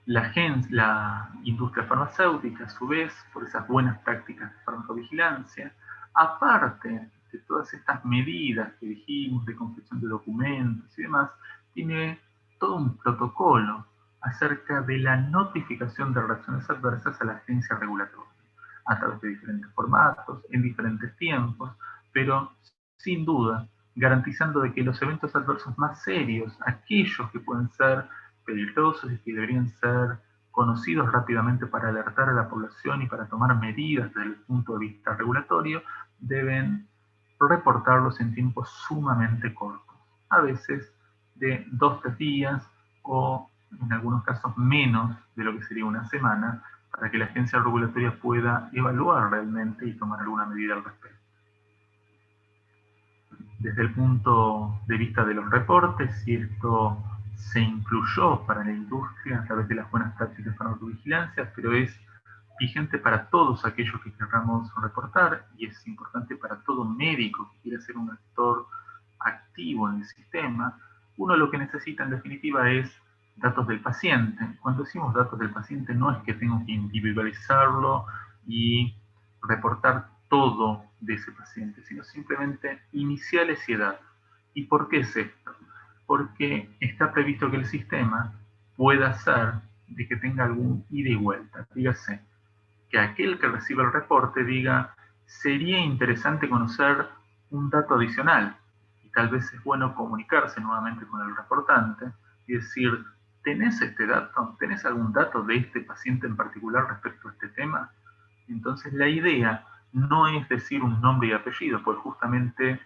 la industria farmacéutica, a su vez, por esas buenas prácticas de farmacovigilancia, aparte de todas estas medidas que dijimos de confección de documentos y demás, tiene todo un protocolo acerca de la notificación de reacciones adversas a la agencia regulatoria, a través de diferentes formatos, en diferentes tiempos, pero sin duda garantizando de que los eventos adversos más serios, aquellos que pueden ser peligrosos y que deberían ser conocidos rápidamente para alertar a la población y para tomar medidas desde el punto de vista regulatorio, deben reportarlos en tiempos sumamente cortos, a veces de 2-3 días o en algunos casos menos de lo que sería una semana, para que la agencia regulatoria pueda evaluar realmente y tomar alguna medida al respecto. Desde el punto de vista de los reportes, si esto se incluyó para la industria a través de las buenas prácticas de farmacovigilancia, pero es vigente para todos aquellos que queramos reportar y es importante para todo médico que quiera ser un actor activo en el sistema. Uno lo que necesita en definitiva es datos del paciente. Cuando decimos datos del paciente no es que tengo que individualizarlo y reportar todo de ese paciente, sino simplemente iniciales y edad. ¿Y por qué es esto? Porque está previsto que el sistema pueda hacer de que tenga algún ida y vuelta. Dígase, que aquel que recibe el reporte diga, sería interesante conocer un dato adicional, y tal vez es bueno comunicarse nuevamente con el reportante y decir, ¿tenés este dato? ¿Tenés algún dato de este paciente en particular respecto a este tema? Entonces la idea no es decir un nombre y apellido, pues justamente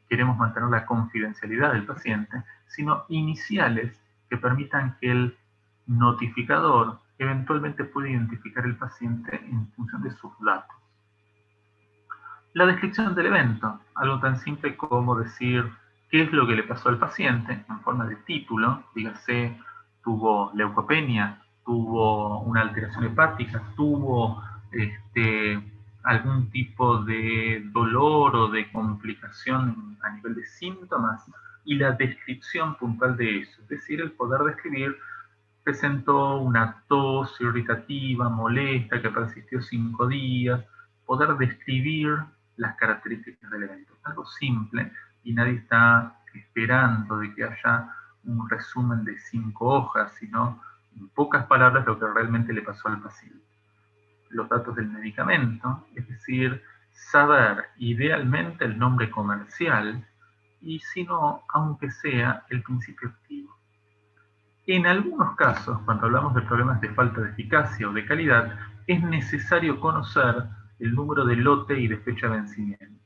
queremos mantener la confidencialidad del paciente, sino iniciales que permitan que el notificador eventualmente pueda identificar el paciente en función de sus datos. La descripción del evento, algo tan simple como decir qué es lo que le pasó al paciente en forma de título, dígase, tuvo leucopenia, tuvo una alteración hepática, tuvo algún tipo de dolor o de complicación a nivel de síntomas, y la descripción puntual de eso, es decir, el poder describir, presentó una tos irritativa, molesta, que persistió 5 días, poder describir las características del evento. Es algo simple y nadie está esperando de que haya un resumen de 5 hojas, sino en pocas palabras lo que realmente le pasó al paciente. Los datos del medicamento, es decir, saber idealmente el nombre comercial y si no, aunque sea el principio activo. En algunos casos, cuando hablamos de problemas de falta de eficacia o de calidad, es necesario conocer el número de lote y de fecha de vencimiento,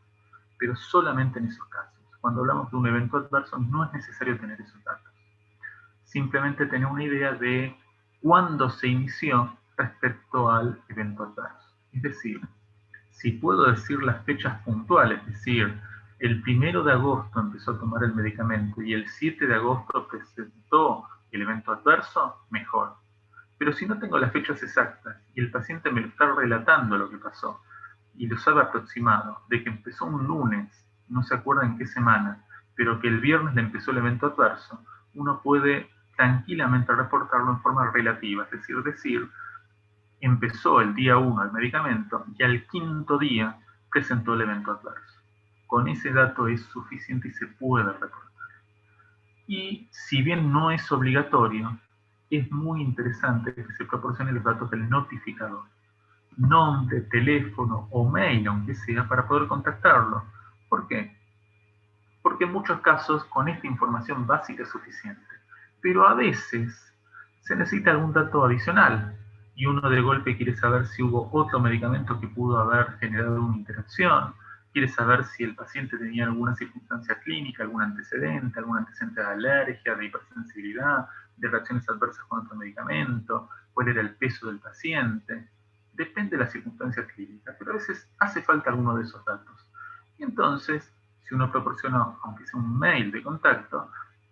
pero solamente en esos casos. Cuando hablamos de un evento adverso, no es necesario tener esos datos. Simplemente tener una idea de cuándo se inició respecto al evento adverso. Es decir, si puedo decir las fechas puntuales, es decir, el 1 de agosto empezó a tomar el medicamento y el 7 de agosto presentó el evento adverso, mejor. Pero si no tengo las fechas exactas y el paciente me lo está relatando lo que pasó y lo sabe aproximado, de que empezó un lunes, no se acuerda en qué semana, pero que el viernes le empezó el evento adverso, uno puede tranquilamente reportarlo en forma relativa, es decir, empezó el día 1 el medicamento y al 5.º día presentó el evento adverso. Con ese dato es suficiente y se puede reportar. Y si bien no es obligatorio, es muy interesante que se proporcionen los datos del notificador. Nombre, teléfono o mail, aunque sea, para poder contactarlo. ¿Por qué? Porque en muchos casos con esta información básica es suficiente. Pero a veces se necesita algún dato adicional y uno de golpe quiere saber si hubo otro medicamento que pudo haber generado una interacción, quiere saber si el paciente tenía alguna circunstancia clínica, algún antecedente de alergia, de hipersensibilidad, de reacciones adversas con otro medicamento, cuál era el peso del paciente. Depende de las circunstancias clínicas, pero a veces hace falta alguno de esos datos. Y entonces, si uno proporciona, aunque sea un mail de contacto,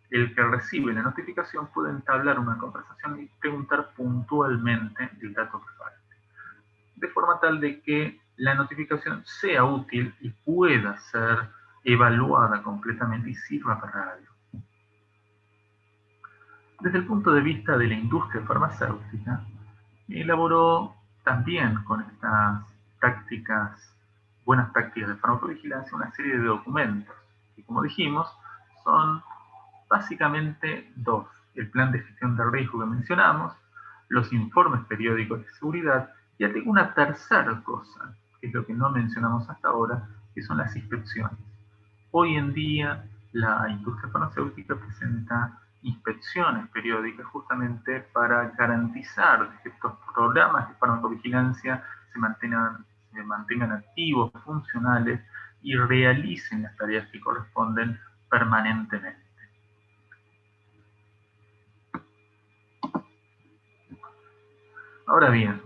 el que recibe la notificación puede entablar una conversación y preguntar puntualmente el dato que falte. De forma tal de que la notificación sea útil y pueda ser evaluada completamente y sirva para algo. Desde el punto de vista de la industria farmacéutica, elaboró también con estas buenas prácticas de farmacovigilancia, una serie de documentos, que como dijimos, son básicamente dos: el plan de gestión de riesgo que mencionamos, los informes periódicos de seguridad, y hay una tercera cosa, que es lo que no mencionamos hasta ahora, que son las inspecciones. Hoy en día la industria farmacéutica presenta inspecciones periódicas justamente para garantizar que estos programas de farmacovigilancia se mantengan activos, funcionales y realicen las tareas que corresponden permanentemente. Ahora bien,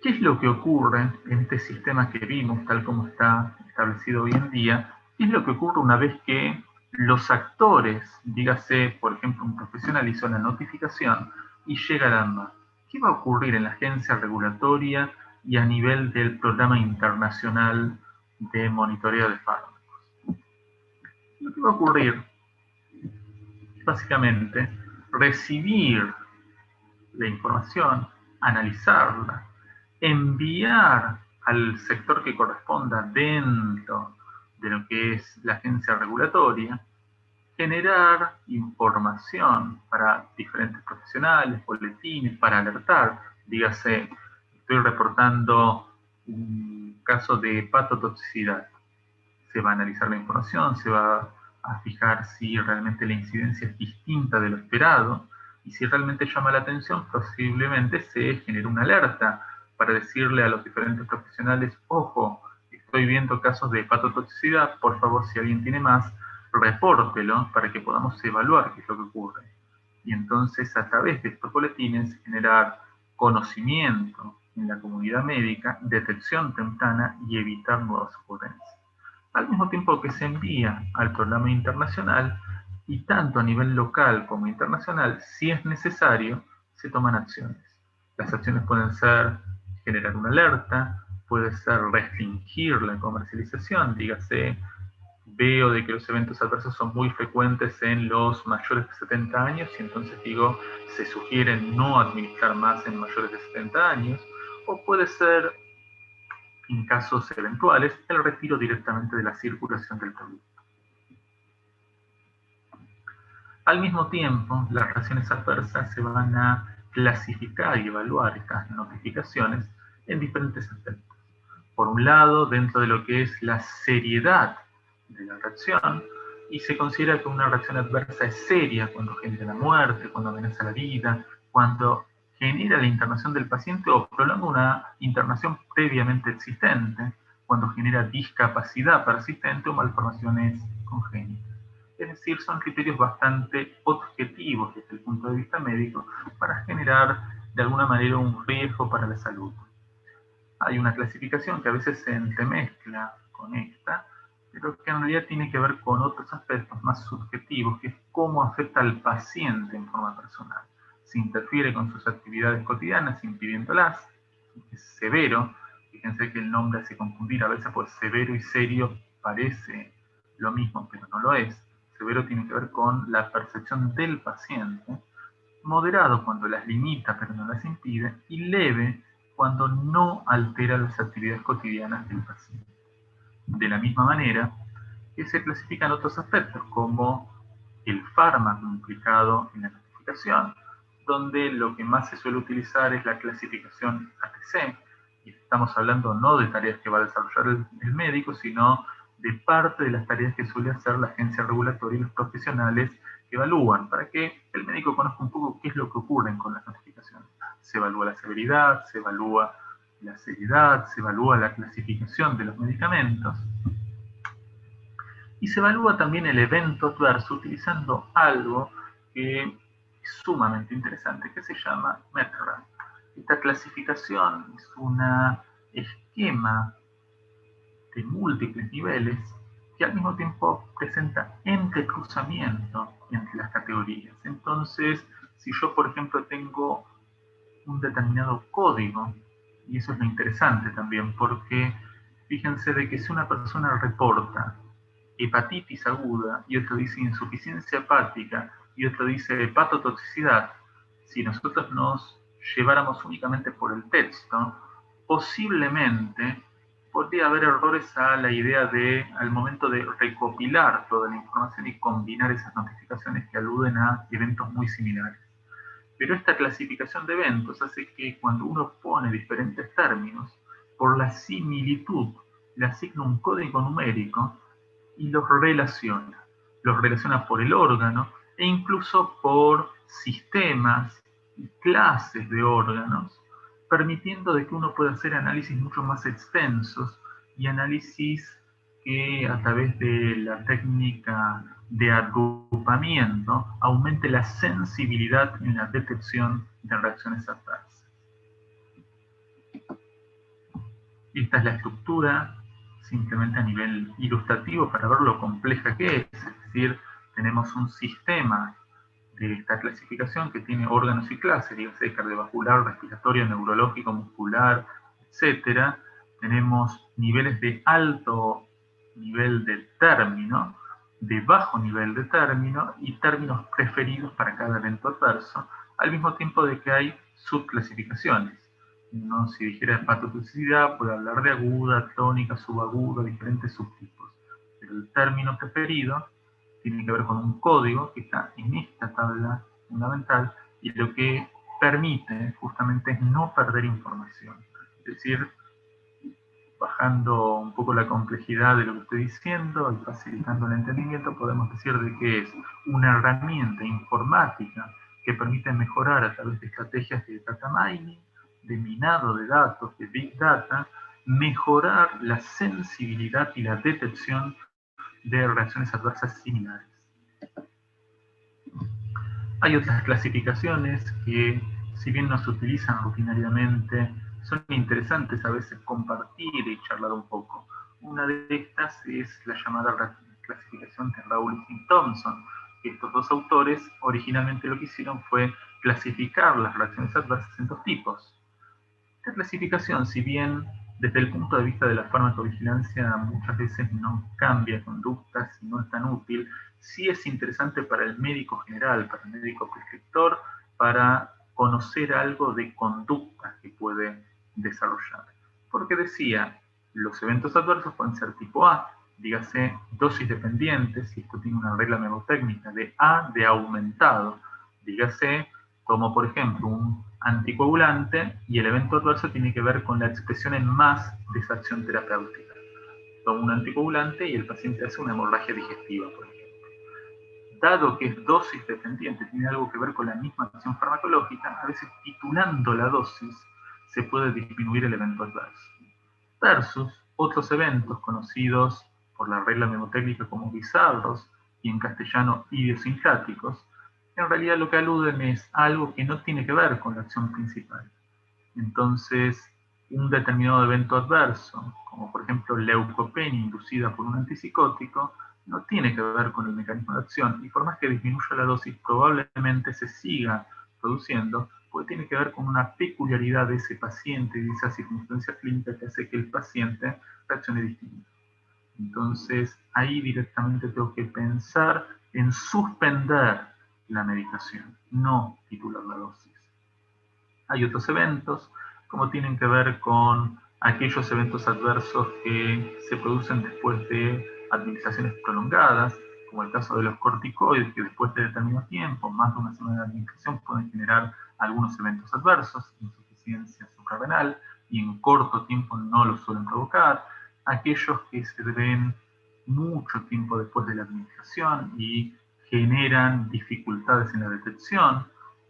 ¿qué es lo que ocurre en este sistema que vimos, tal como está establecido hoy en día? ¿Qué es lo que ocurre una vez que los actores, dígase, por ejemplo, un profesional hizo la notificación y llega la ANMA? ¿Qué va a ocurrir en la agencia regulatoria y a nivel del programa internacional de monitoreo de fármacos? Lo que va a ocurrir es básicamente recibir la información, analizarla, enviar al sector que corresponda dentro de lo que es la agencia regulatoria, generar información para diferentes profesionales, boletines, para alertar. Dígase, estoy reportando un caso de hepatotoxicidad. Se va a analizar la información, se va a fijar si realmente la incidencia es distinta de lo esperado, y si realmente llama la atención, posiblemente se genere una alerta para decirle a los diferentes profesionales: ojo, estoy viendo casos de hepatotoxicidad, por favor, si alguien tiene más, repórtelo para que podamos evaluar qué es lo que ocurre. Y entonces, a través de estos boletines, generar conocimiento en la comunidad médica, detección temprana y evitar nuevas ocurrencias. Al mismo tiempo que se envía al programa internacional, y tanto a nivel local como internacional, si es necesario, se toman acciones. Las acciones pueden ser generar una alerta, puede ser restringir la comercialización, dígase, veo de que los eventos adversos son muy frecuentes en los mayores de 70 años, y entonces digo, se sugiere no administrar más en mayores de 70 años, o puede ser, en casos eventuales, el retiro directamente de la circulación del producto. Al mismo tiempo, las reacciones adversas se van a clasificar y evaluar estas notificaciones en diferentes aspectos. Por un lado, dentro de lo que es la seriedad de la reacción, y se considera que una reacción adversa es seria cuando genera la muerte, cuando amenaza la vida, cuando genera la internación del paciente o prolonga una internación previamente existente, cuando genera discapacidad persistente o malformaciones congénitas. Es decir, son criterios bastante objetivos desde el punto de vista médico para generar de alguna manera un riesgo para la salud. Hay una clasificación que a veces se entremezcla con esta, pero que en realidad tiene que ver con otros aspectos más subjetivos, que es cómo afecta al paciente en forma personal. Se interfiere con sus actividades cotidianas, impidiéndolas. Es severo. Fíjense que el nombre hace confundir a veces, pues severo y serio parece lo mismo, pero no lo es. Severo tiene que ver con la percepción del paciente, moderado cuando las limita pero no las impide, y leve cuando no altera las actividades cotidianas del paciente. De la misma manera que se clasifican otros aspectos, como el fármaco implicado en la notificación, donde lo que más se suele utilizar es la clasificación ATC, y estamos hablando no de tareas que va a desarrollar el médico, sino de parte de las tareas que suele hacer la agencia regulatoria y los profesionales que evalúan, para que el médico conozca un poco qué es lo que ocurre con las notificaciones. Se evalúa la severidad, se evalúa la seriedad, se evalúa la clasificación de los medicamentos, y se evalúa también el evento adverso utilizando algo que es sumamente interesante, que se llama METRA. Esta clasificación es un esquema de múltiples niveles que al mismo tiempo presenta entrecruzamiento entre las categorías. Entonces, si yo, por ejemplo, tengo un determinado código, y eso es lo interesante también, porque fíjense de que si una persona reporta hepatitis aguda, y otro dice insuficiencia hepática, y otro dice hepatotoxicidad, si nosotros nos lleváramos únicamente por el texto, posiblemente podría haber errores a la idea de, al momento de recopilar toda la información y combinar esas notificaciones que aluden a eventos muy similares. Pero esta clasificación de eventos hace que cuando uno pone diferentes términos, por la similitud le asigna un código numérico y los relaciona por el órgano e incluso por sistemas y clases de órganos, permitiendo de que uno pueda hacer análisis mucho más extensos y análisis que a través de la técnica de agrupamiento aumente la sensibilidad en la detección de reacciones adversas. Esta es la estructura, simplemente a nivel ilustrativo para ver lo compleja que es decir, tenemos un sistema de esta clasificación que tiene órganos y clases, dígase cardiovascular, respiratorio, neurológico, muscular, etc. Tenemos niveles de alto nivel de término, de bajo nivel de término y términos preferidos para cada evento adverso, al mismo tiempo de que hay subclasificaciones. ¿No? Si dijera hepatotoxicidad, puede hablar de aguda, crónica, subaguda, diferentes subtipos. Pero el término preferido tiene que ver con un código que está en esta tabla fundamental y lo que permite justamente es no perder información. Es decir, bajando un poco la complejidad de lo que estoy diciendo y facilitando el entendimiento, podemos decir de que es una herramienta informática que permite mejorar a través de estrategias de data mining, de minado de datos, de big data, mejorar la sensibilidad y la detección de reacciones adversas similares. Hay otras clasificaciones que, si bien no se utilizan rutinariamente, son interesantes a veces compartir y charlar un poco. Una de estas es la llamada clasificación de Raoul y Thompson, que estos dos autores originalmente lo que hicieron fue clasificar las reacciones adversas en dos tipos. Esta clasificación, si bien desde el punto de vista de la farmacovigilancia muchas veces no cambia conductas y no es tan útil, sí es interesante para el médico general, para el médico prescriptor, para conocer algo de conductas que puede desarrollar. Porque decía, los eventos adversos pueden ser tipo A, dígase dosis dependientes, y esto tiene una regla mnemotécnica de A de aumentado, dígase como por ejemplo un anticoagulante, y el evento adverso tiene que ver con la expresión en más de esa acción terapéutica. Toma un anticoagulante y el paciente hace una hemorragia digestiva, por ejemplo. Dado que es dosis dependiente, tiene algo que ver con la misma acción farmacológica, a veces titulando la dosis se puede disminuir el evento adverso. Versus otros eventos conocidos por la regla mnemotécnica como bizarros y en castellano idiosincráticos, en realidad lo que aluden es algo que no tiene que ver con la acción principal. Entonces, un determinado evento adverso, como por ejemplo leucopenia inducida por un antipsicótico, no tiene que ver con el mecanismo de acción, y por más que disminuya la dosis, probablemente se siga produciendo, porque tiene que ver con una peculiaridad de ese paciente y de esa circunstancia clínica que hace que el paciente reaccione distinto. Entonces, ahí directamente tengo que pensar en suspender la medicación, no titular la dosis. Hay otros eventos, como tienen que ver con aquellos eventos adversos que se producen después de administraciones prolongadas, como el caso de los corticoides, que después de determinado tiempo, más de una semana de administración, pueden generar algunos eventos adversos, insuficiencia suprarrenal, y en corto tiempo no los suelen provocar, aquellos que se ven mucho tiempo después de la administración y generan dificultades en la detección,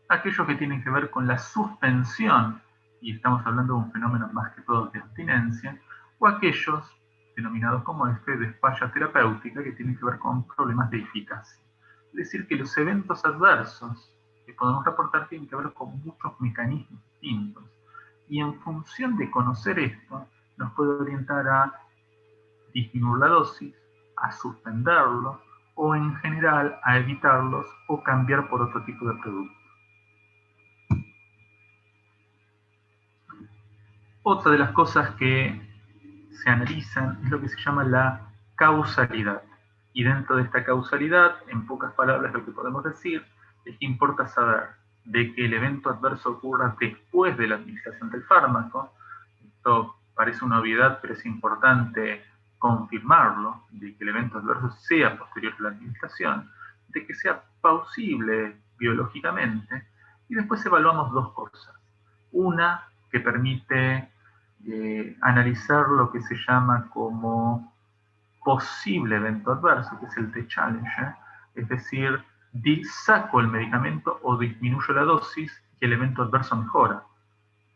aquellos que tienen que ver con la suspensión, y estamos hablando de un fenómeno más que todo de abstinencia, o aquellos denominados como de falla terapéutica, que tienen que ver con problemas de eficacia. Es decir, que los eventos adversos que podemos reportar tienen que ver con muchos mecanismos distintos, y en función de conocer esto, nos puede orientar a disminuir la dosis, a suspenderlo, o en general a evitarlos o cambiar por otro tipo de producto. Otra de las cosas que se analizan es lo que se llama la causalidad. Y dentro de esta causalidad, en pocas palabras, lo que podemos decir es que importa saber de que el evento adverso ocurra después de la administración del fármaco. Esto parece una obviedad, pero es importante confirmarlo, de que el evento adverso sea posterior a la administración, de que sea plausible biológicamente, y después evaluamos dos cosas. Una, que permite analizar lo que se llama como posible evento adverso, que es el T-challenge, es decir, saco el medicamento o disminuyo la dosis y el evento adverso mejora.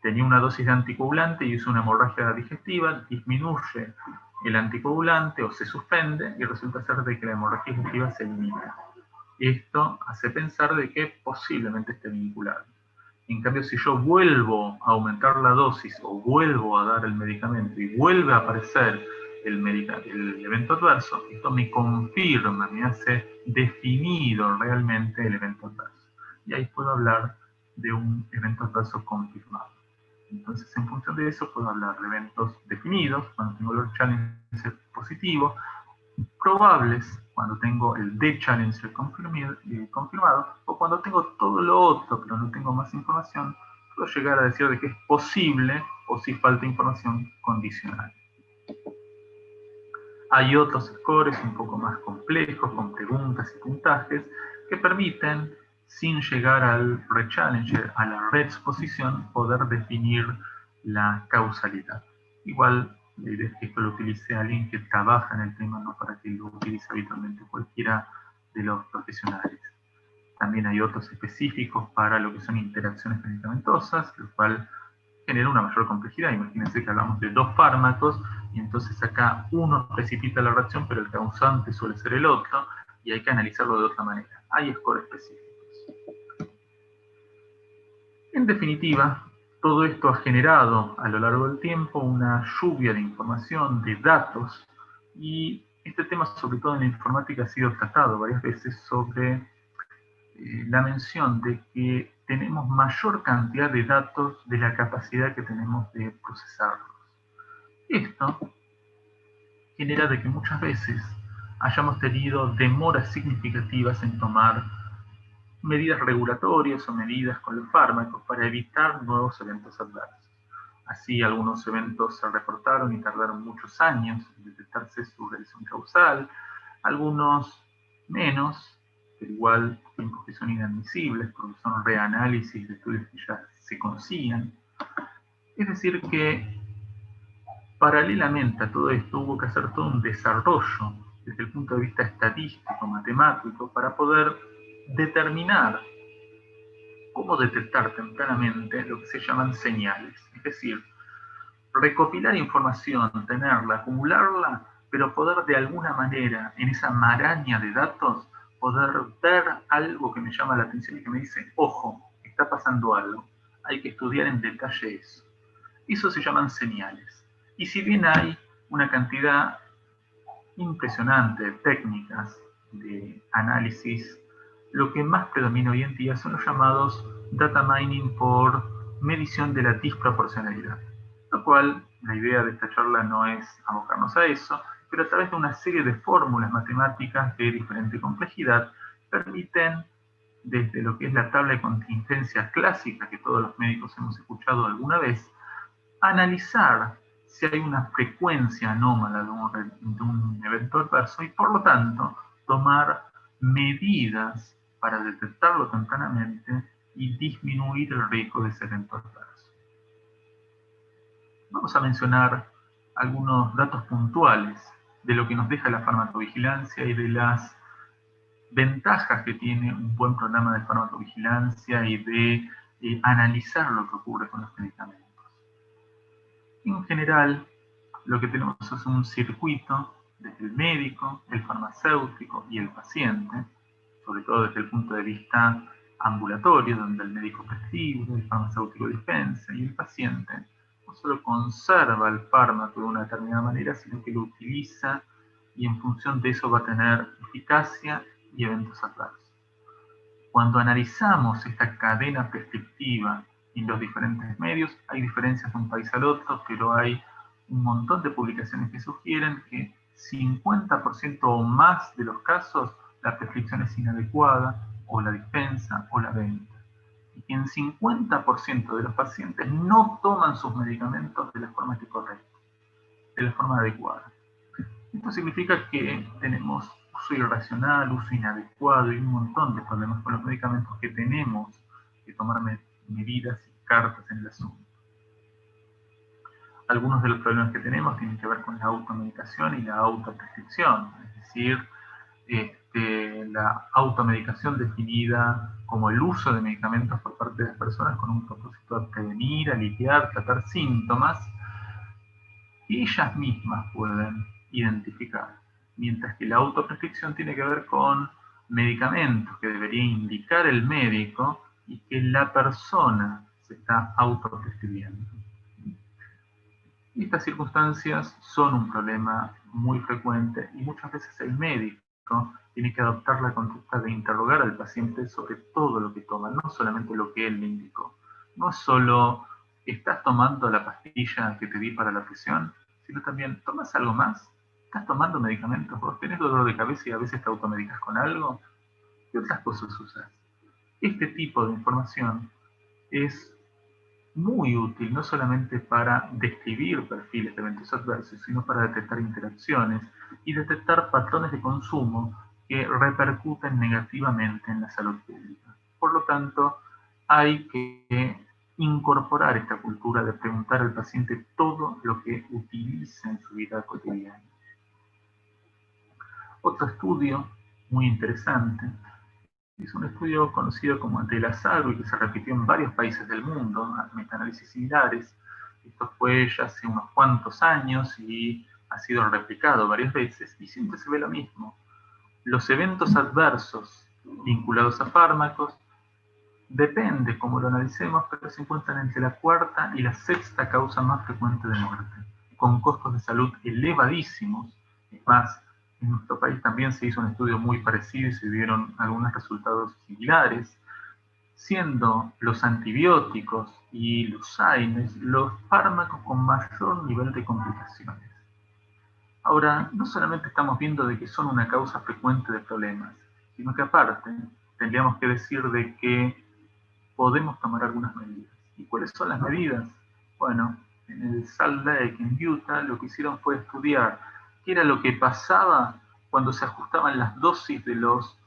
Tenía una dosis de anticoagulante y hizo una hemorragia digestiva, disminuye el anticoagulante o se suspende y resulta ser de que la hemorragia digestiva se elimina. Esto hace pensar de que posiblemente esté vinculado. En cambio, si yo vuelvo a aumentar la dosis o vuelvo a dar el medicamento y vuelve a aparecer el evento adverso, esto me confirma, me hace definido realmente el evento adverso. Y ahí puedo hablar de un evento adverso confirmado. Entonces, en función de eso, puedo hablar de eventos definidos, cuando tengo el challenge positivo, probables, cuando tengo el D-challenge confirmado, o cuando tengo todo lo otro, pero no tengo más información, puedo llegar a decir de que es posible, o si falta información, condicional. Hay otros scores un poco más complejos, con preguntas y puntajes, que permiten, sin llegar al re-challenge, a la reexposición, poder definir la causalidad. Igual, la idea es que esto lo utilice alguien que trabaja en el tema, no para que lo utilice habitualmente cualquiera de los profesionales. También hay otros específicos para lo que son interacciones medicamentosas, lo cual genera una mayor complejidad. Imagínense que hablamos de dos fármacos, y entonces acá uno precipita la reacción, pero el causante suele ser el otro, y hay que analizarlo de otra manera. Hay scores específicos. En definitiva, todo esto ha generado a lo largo del tiempo una lluvia de información, de datos, y este tema, sobre todo en la informática, ha sido tratado varias veces sobre la mención de que tenemos mayor cantidad de datos de la capacidad que tenemos de procesarlos. Esto genera de que muchas veces hayamos tenido demoras significativas en tomar medidas regulatorias o medidas con los fármacos para evitar nuevos eventos adversos. Así, algunos eventos se reportaron y tardaron muchos años en detectarse su relación causal, algunos menos, pero igual tiempos que son inadmisibles porque son reanálisis de estudios que ya se conocían. Es decir que, paralelamente a todo esto, hubo que hacer todo un desarrollo desde el punto de vista estadístico, matemático, para poder determinar cómo detectar tempranamente lo que se llaman señales. Es decir, recopilar información, tenerla, acumularla, pero poder de alguna manera, en esa maraña de datos, poder ver algo que me llama la atención y que me dice, ojo, está pasando algo, hay que estudiar en detalle eso. Eso se llaman señales. Y si bien hay una cantidad impresionante de técnicas de análisis, lo que más predomina hoy en día son los llamados data mining por medición de la disproporcionalidad. Lo cual, la idea de esta charla no es abocarnos a eso, pero a través de una serie de fórmulas matemáticas de diferente complejidad, permiten, desde lo que es la tabla de contingencia clásica que todos los médicos hemos escuchado alguna vez, analizar si hay una frecuencia anómala de un evento adverso y, por lo tanto, tomar medidas para detectarlo tempranamente y disminuir el riesgo de ese evento adverso. Vamos a mencionar algunos datos puntuales de lo que nos deja la farmacovigilancia y de las ventajas que tiene un buen programa de farmacovigilancia y de analizar lo que ocurre con los medicamentos. En general, lo que tenemos es un circuito desde el médico, el farmacéutico y el paciente, sobre todo desde el punto de vista ambulatorio, donde el médico prescribe, el farmacéutico dispensa y el paciente no solo conserva el fármaco de una determinada manera, sino que lo utiliza y en función de eso va a tener eficacia y eventos adversos. Cuando analizamos esta cadena prescriptiva en los diferentes medios, hay diferencias de un país al otro, pero hay un montón de publicaciones que sugieren que 50% o más de los casos la prescripción es inadecuada, o la dispensa, o la venta. Y que en 50% de los pacientes no toman sus medicamentos de la forma correcta, de la forma adecuada. Esto significa que tenemos uso irracional, uso inadecuado y un montón de problemas con los medicamentos que tenemos que tomar medidas y cartas en el asunto. Algunos de los problemas que tenemos tienen que ver con la automedicación y la autoprescripción, es decir, la automedicación definida como el uso de medicamentos por parte de las personas con un propósito de prevenir, aliviar, tratar síntomas que ellas mismas pueden identificar, mientras que la autoprescripción tiene que ver con medicamentos que debería indicar el médico y que la persona se está autoprescribiendo. Estas circunstancias son un problema muy frecuente y muchas veces el médico tiene que adoptar la conducta de interrogar al paciente sobre todo lo que toma, no solamente lo que él le indicó. No es solo, ¿estás tomando la pastilla que te di para la presión? Sino también, ¿tomas algo más? ¿Estás tomando medicamentos? ¿Vos tenés dolor de cabeza y a veces te automedicas con algo? ¿Qué otras cosas usas? Este tipo de información es muy útil no solamente para describir perfiles de eventos adversos, sino para detectar interacciones y detectar patrones de consumo que repercuten negativamente en la salud pública. Por lo tanto, hay que incorporar esta cultura de preguntar al paciente todo lo que utiliza en su vida cotidiana. Otro estudio muy interesante es un estudio conocido como de Lazaro y que se repitió en varios países del mundo, metaanálisis similares. Esto fue ya hace unos cuantos años y ha sido replicado varias veces y siempre se ve lo mismo. Los eventos adversos vinculados a fármacos, depende cómo lo analicemos, pero se encuentran entre la cuarta y la sexta causa más frecuente de muerte, con costos de salud elevadísimos. Es más, en nuestro país también se hizo un estudio muy parecido y se vieron algunos resultados similares, siendo los antibióticos y los AINES los fármacos con mayor nivel de complicaciones. Ahora, no solamente estamos viendo de que son una causa frecuente de problemas, sino que aparte tendríamos que decir de que podemos tomar algunas medidas. ¿Y cuáles son las medidas? Bueno, en el Salt Lake, en Utah, lo que hicieron fue estudiar qué era lo que pasaba cuando se ajustaban las dosis de los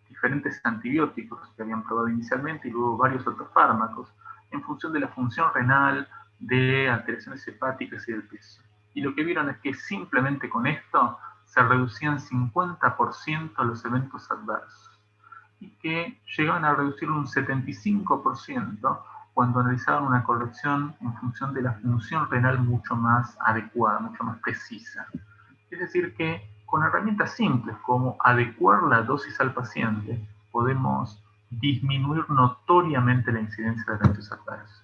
diferentes antibióticos que habían probado inicialmente y luego varios otros fármacos, en función de la función renal, de alteraciones hepáticas y del peso. Y lo que vieron es que simplemente con esto se reducían 50% los eventos adversos y que llegaban a reducir un 75% cuando analizaban una corrección en función de la función renal mucho más adecuada, mucho más precisa. Es decir, que con herramientas simples como adecuar la dosis al paciente, podemos disminuir notoriamente la incidencia de eventos adversos.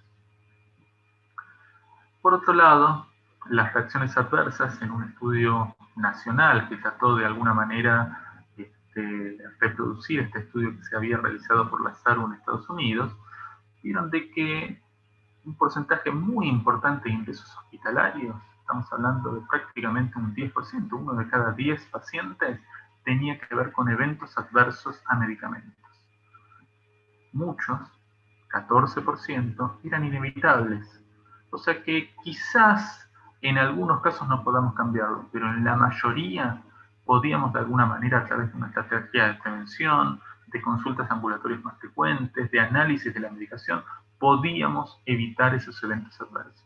Por otro lado, las reacciones adversas en un estudio nacional que trató de alguna manera reproducir este estudio que se había realizado por la SARU en Estados Unidos, vieron de que un porcentaje muy importante de ingresos hospitalarios, estamos hablando de prácticamente un 10%, uno de cada 10 pacientes tenía que ver con eventos adversos a medicamentos. Muchos, 14%, eran inevitables, O sea que quizás en algunos casos no podamos cambiarlo, pero en la mayoría podíamos de alguna manera, a través de una estrategia de prevención, de consultas ambulatorias más frecuentes, de análisis de la medicación, podíamos evitar esos eventos adversos.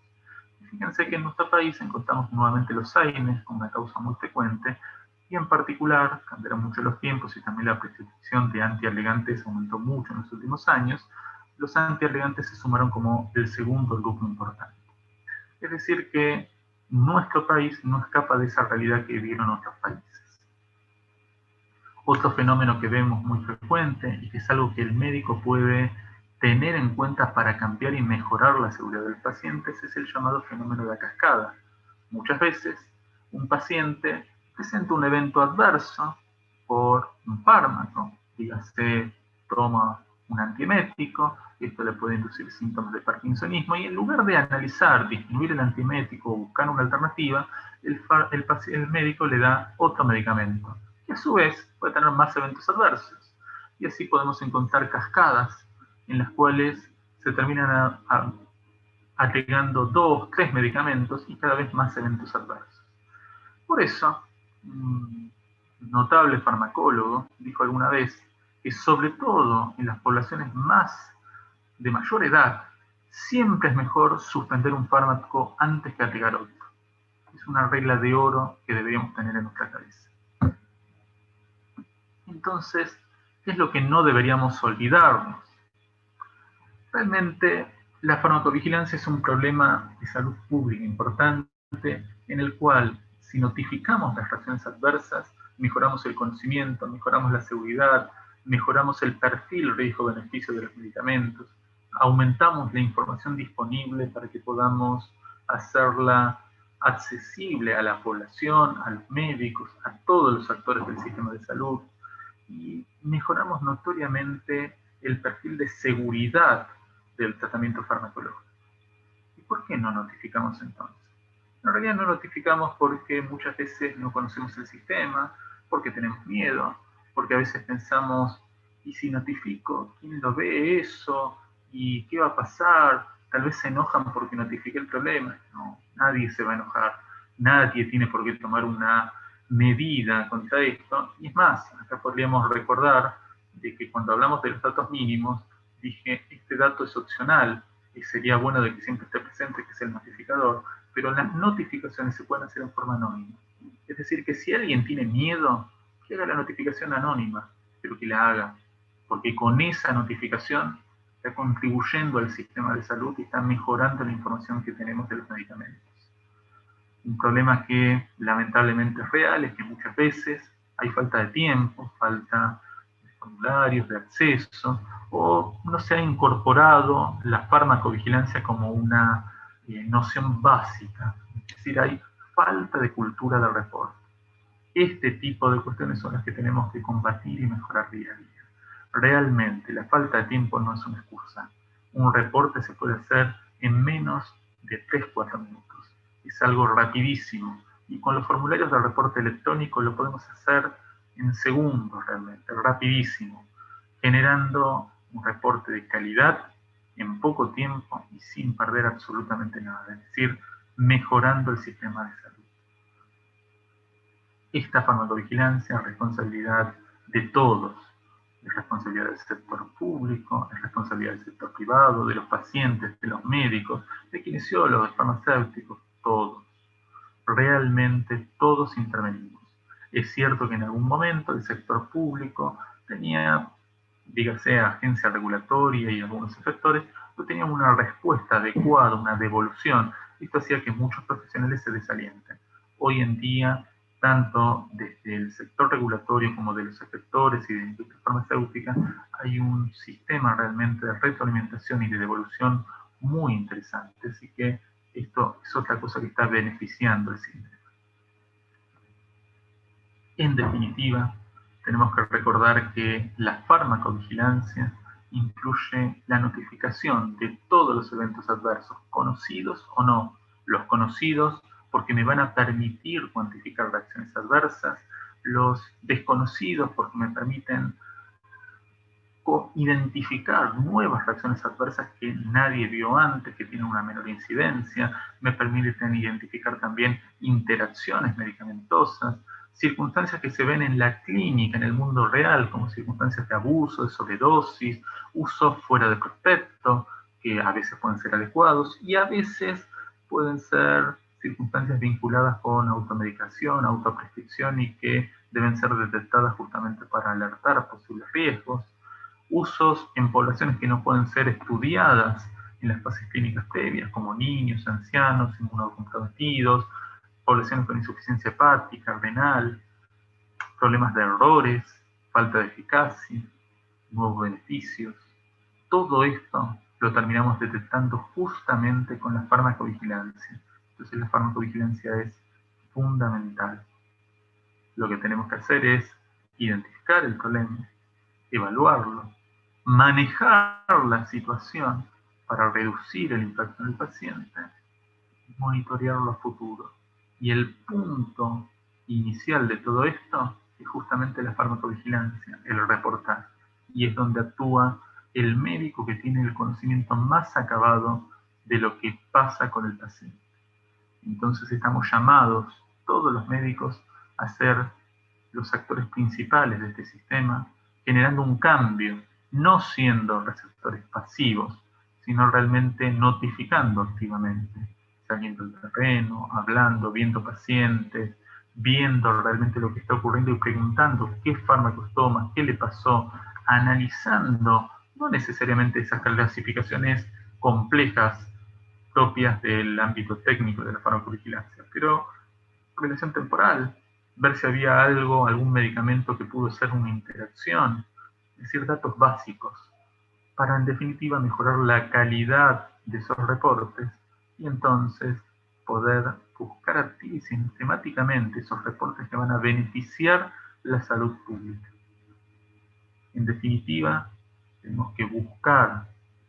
Fíjense que en nuestro país encontramos nuevamente los AINES como una causa muy frecuente, y en particular, cambiaron mucho los tiempos y también la prescripción de antialegantes aumentó mucho en los últimos años. Los antialegantes se sumaron como el segundo grupo importante. Es decir que nuestro país no escapa de esa realidad que vivieron otros países. Otro fenómeno que vemos muy frecuente y que es algo que el médico puede tener en cuenta para cambiar y mejorar la seguridad del paciente es el llamado fenómeno de la cascada. Muchas veces un paciente presenta un evento adverso por un fármaco, dígase toma un antiemético, esto le puede inducir síntomas de parkinsonismo, y en lugar de analizar, disminuir el antiemético o buscar una alternativa, el médico le da otro medicamento, que a su vez puede tener más eventos adversos. Y así podemos encontrar cascadas en las cuales se terminan agregando 2, 3 medicamentos y cada vez más eventos adversos. Por eso, un notable farmacólogo dijo alguna vez que sobre todo en las poblaciones de mayor edad, siempre es mejor suspender un fármaco antes que agregar otro. Es una regla de oro que deberíamos tener en nuestra cabeza. Entonces, ¿qué es lo que no deberíamos olvidarnos? Realmente, la farmacovigilancia es un problema de salud pública importante en el cual, si notificamos las reacciones adversas, mejoramos el conocimiento, mejoramos la seguridad, mejoramos el perfil riesgo-beneficio de los medicamentos, aumentamos la información disponible para que podamos hacerla accesible a la población, a los médicos, a todos los actores del sistema de salud, y mejoramos notoriamente el perfil de seguridad del tratamiento farmacológico. ¿Y por qué no notificamos entonces? En realidad no notificamos porque muchas veces no conocemos el sistema, porque tenemos miedo, porque a veces pensamos, ¿y si notifico? ¿Quién lo ve eso? ¿Y qué va a pasar? Tal vez se enojan porque notifiqué el problema. No, nadie se va a enojar. Nadie tiene por qué tomar una medida contra esto. Y es más, acá podríamos recordar de que cuando hablamos de los datos mínimos, dije, este dato es opcional y sería bueno de que siempre esté presente, que es el notificador, pero las notificaciones se pueden hacer en forma anónima. Es decir, que si alguien tiene miedo, que haga la notificación anónima, pero que la haga, porque con esa notificación está contribuyendo al sistema de salud y está mejorando la información que tenemos de los medicamentos. Un problema que lamentablemente es real es que muchas veces hay falta de tiempo, falta de formularios, de acceso, o no se ha incorporado la farmacovigilancia como una noción básica. Es decir, hay falta de cultura de reporte. Este tipo de cuestiones son las que tenemos que combatir y mejorar día a día. Realmente, la falta de tiempo no es una excusa. Un reporte se puede hacer en menos de 3-4 minutos. Es algo rapidísimo. Y con los formularios de reporte electrónico lo podemos hacer en segundos realmente, rapidísimo, generando un reporte de calidad en poco tiempo y sin perder absolutamente nada. Es decir, mejorando el sistema de salud. Esta farmacovigilancia es responsabilidad de todos. Es responsabilidad del sector público, es responsabilidad del sector privado, de los pacientes, de los médicos, de kinesiólogos, farmacéuticos, todos. Realmente todos intervenimos. Es cierto que en algún momento el sector público tenía, dígase, agencia regulatoria y algunos efectores, no tenían una respuesta adecuada, una devolución. Esto hacía que muchos profesionales se desalienten. Hoy en día, tanto desde el sector regulatorio como de los efectores y de la industria farmacéutica, hay un sistema realmente de retroalimentación y de devolución muy interesante. Así que esto es otra cosa que está beneficiando el sistema. En definitiva, tenemos que recordar que la farmacovigilancia incluye la notificación de todos los eventos adversos, conocidos o no. Los conocidos porque me van a permitir cuantificar reacciones adversas, los desconocidos porque me permiten identificar nuevas reacciones adversas que nadie vio antes, que tienen una menor incidencia, me permiten identificar también interacciones medicamentosas, circunstancias que se ven en la clínica, en el mundo real, como circunstancias de abuso, de sobredosis, uso fuera de prospecto, que a veces pueden ser adecuados y a veces pueden ser circunstancias vinculadas con automedicación, autoprescripción y que deben ser detectadas justamente para alertar a posibles riesgos. Usos en poblaciones que no pueden ser estudiadas en las fases clínicas previas, como niños, ancianos, inmunocomprometidos, poblaciones con insuficiencia hepática, renal, problemas de errores, falta de eficacia, nuevos beneficios. Todo esto lo terminamos detectando justamente con la farmacovigilancia. Entonces la farmacovigilancia es fundamental. Lo que tenemos que hacer es identificar el problema, evaluarlo, manejar la situación para reducir el impacto en el paciente y monitorearlo a futuro. Y el punto inicial de todo esto es justamente la farmacovigilancia, el reportar. Y es donde actúa el médico que tiene el conocimiento más acabado de lo que pasa con el paciente. Entonces estamos llamados, todos los médicos, a ser los actores principales de este sistema, generando un cambio, no siendo receptores pasivos, sino realmente notificando activamente, saliendo del terreno, hablando, viendo pacientes, viendo realmente lo que está ocurriendo y preguntando qué fármacos toma, qué le pasó, analizando, no necesariamente esas clasificaciones complejas propias del ámbito técnico de la farmacovigilancia, pero relación temporal, ver si había algo, algún medicamento que pudo ser una interacción, es decir, datos básicos, para en definitiva mejorar la calidad de esos reportes y entonces poder buscar activa y sistemáticamente esos reportes que van a beneficiar la salud pública. En definitiva, tenemos que buscar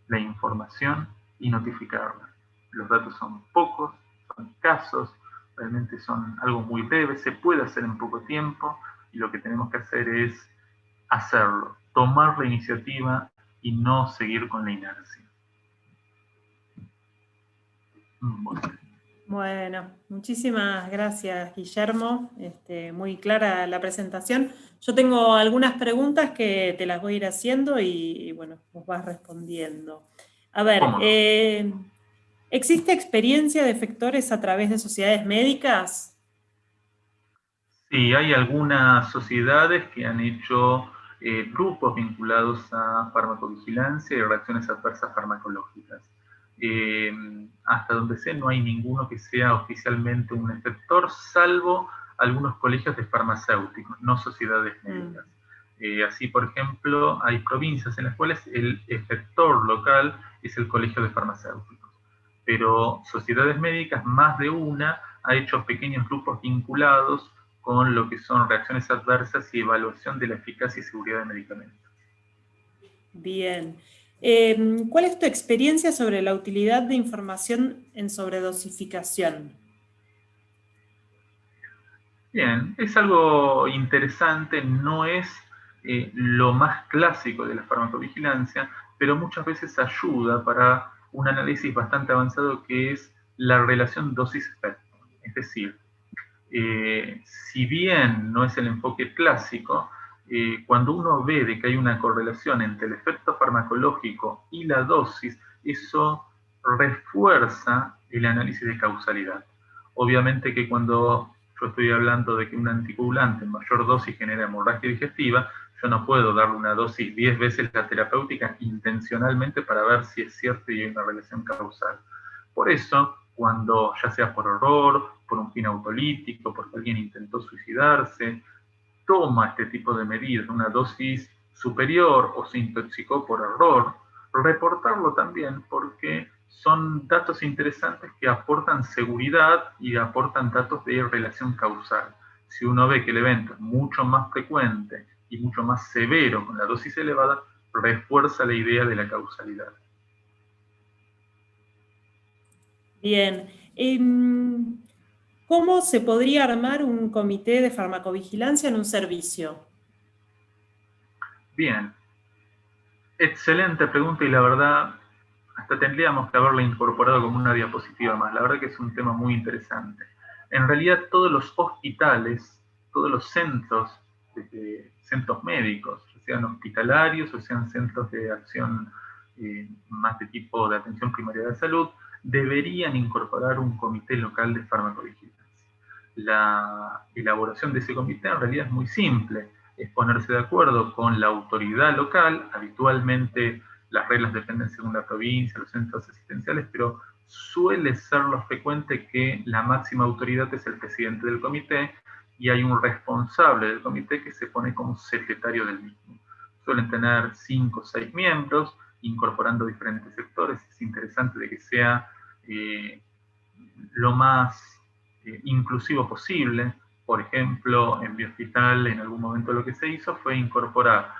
la información y notificarla. Los datos son pocos, son escasos, realmente son algo muy breve, se puede hacer en poco tiempo y lo que tenemos que hacer es hacerlo, tomar la iniciativa y no seguir con la inercia. Bueno, muchísimas gracias, Guillermo. Muy clara la presentación. Yo tengo algunas preguntas que te las voy a ir haciendo y bueno, vos vas respondiendo. A ver, ¿existe experiencia de efectores a través de sociedades médicas? Sí, hay algunas sociedades que han hecho grupos vinculados a farmacovigilancia y reacciones adversas farmacológicas. Hasta donde sé, no hay ninguno que sea oficialmente un efector, salvo algunos colegios de farmacéuticos, no sociedades médicas. Así, por ejemplo, hay provincias en las cuales el efector local es el colegio de farmacéuticos. Pero sociedades médicas, más de una, ha hecho pequeños grupos vinculados con lo que son reacciones adversas y evaluación de la eficacia y seguridad de medicamentos. Bien. ¿Cuál es tu experiencia sobre la utilidad de información en sobredosificación? Bien, es algo interesante, no es lo más clásico de la farmacovigilancia, pero muchas veces ayuda para un análisis bastante avanzado que es la relación dosis-efecto. Es decir, si bien no es el enfoque clásico, cuando uno ve de que hay una correlación entre el efecto farmacológico y la dosis, eso refuerza el análisis de causalidad. Obviamente que cuando yo estoy hablando de que un anticoagulante en mayor dosis genera hemorragia digestiva, yo no puedo darle una dosis 10 veces la terapéutica intencionalmente para ver si es cierto y hay una relación causal. Por eso, cuando ya sea por error, por un fin autolítico, porque alguien intentó suicidarse, toma este tipo de medidas, una dosis superior o se intoxicó por error, reportarlo también porque son datos interesantes que aportan seguridad y aportan datos de relación causal. Si uno ve que el evento es mucho más frecuente y mucho más severo con la dosis elevada, refuerza la idea de la causalidad. Bien. ¿Cómo se podría armar un comité de farmacovigilancia en un servicio? Bien. Excelente pregunta y la verdad, hasta tendríamos que haberla incorporado como una diapositiva más. La verdad que es un tema muy interesante. En realidad todos los hospitales, todos los centros, centros médicos, sean hospitalarios o sean centros de acción más de tipo de atención primaria de salud, deberían incorporar un comité local de farmacovigilancia. La elaboración de ese comité en realidad es muy simple, es ponerse de acuerdo con la autoridad local. Habitualmente las reglas dependen según la provincia, los centros asistenciales, pero suele ser lo frecuente que la máxima autoridad es el presidente del comité y hay un responsable del comité que se pone como secretario del mismo. Suelen tener 5 o 6 miembros, incorporando diferentes sectores. Es interesante de que sea lo más inclusivo posible. Por ejemplo, en mi hospital en algún momento lo que se hizo fue incorporar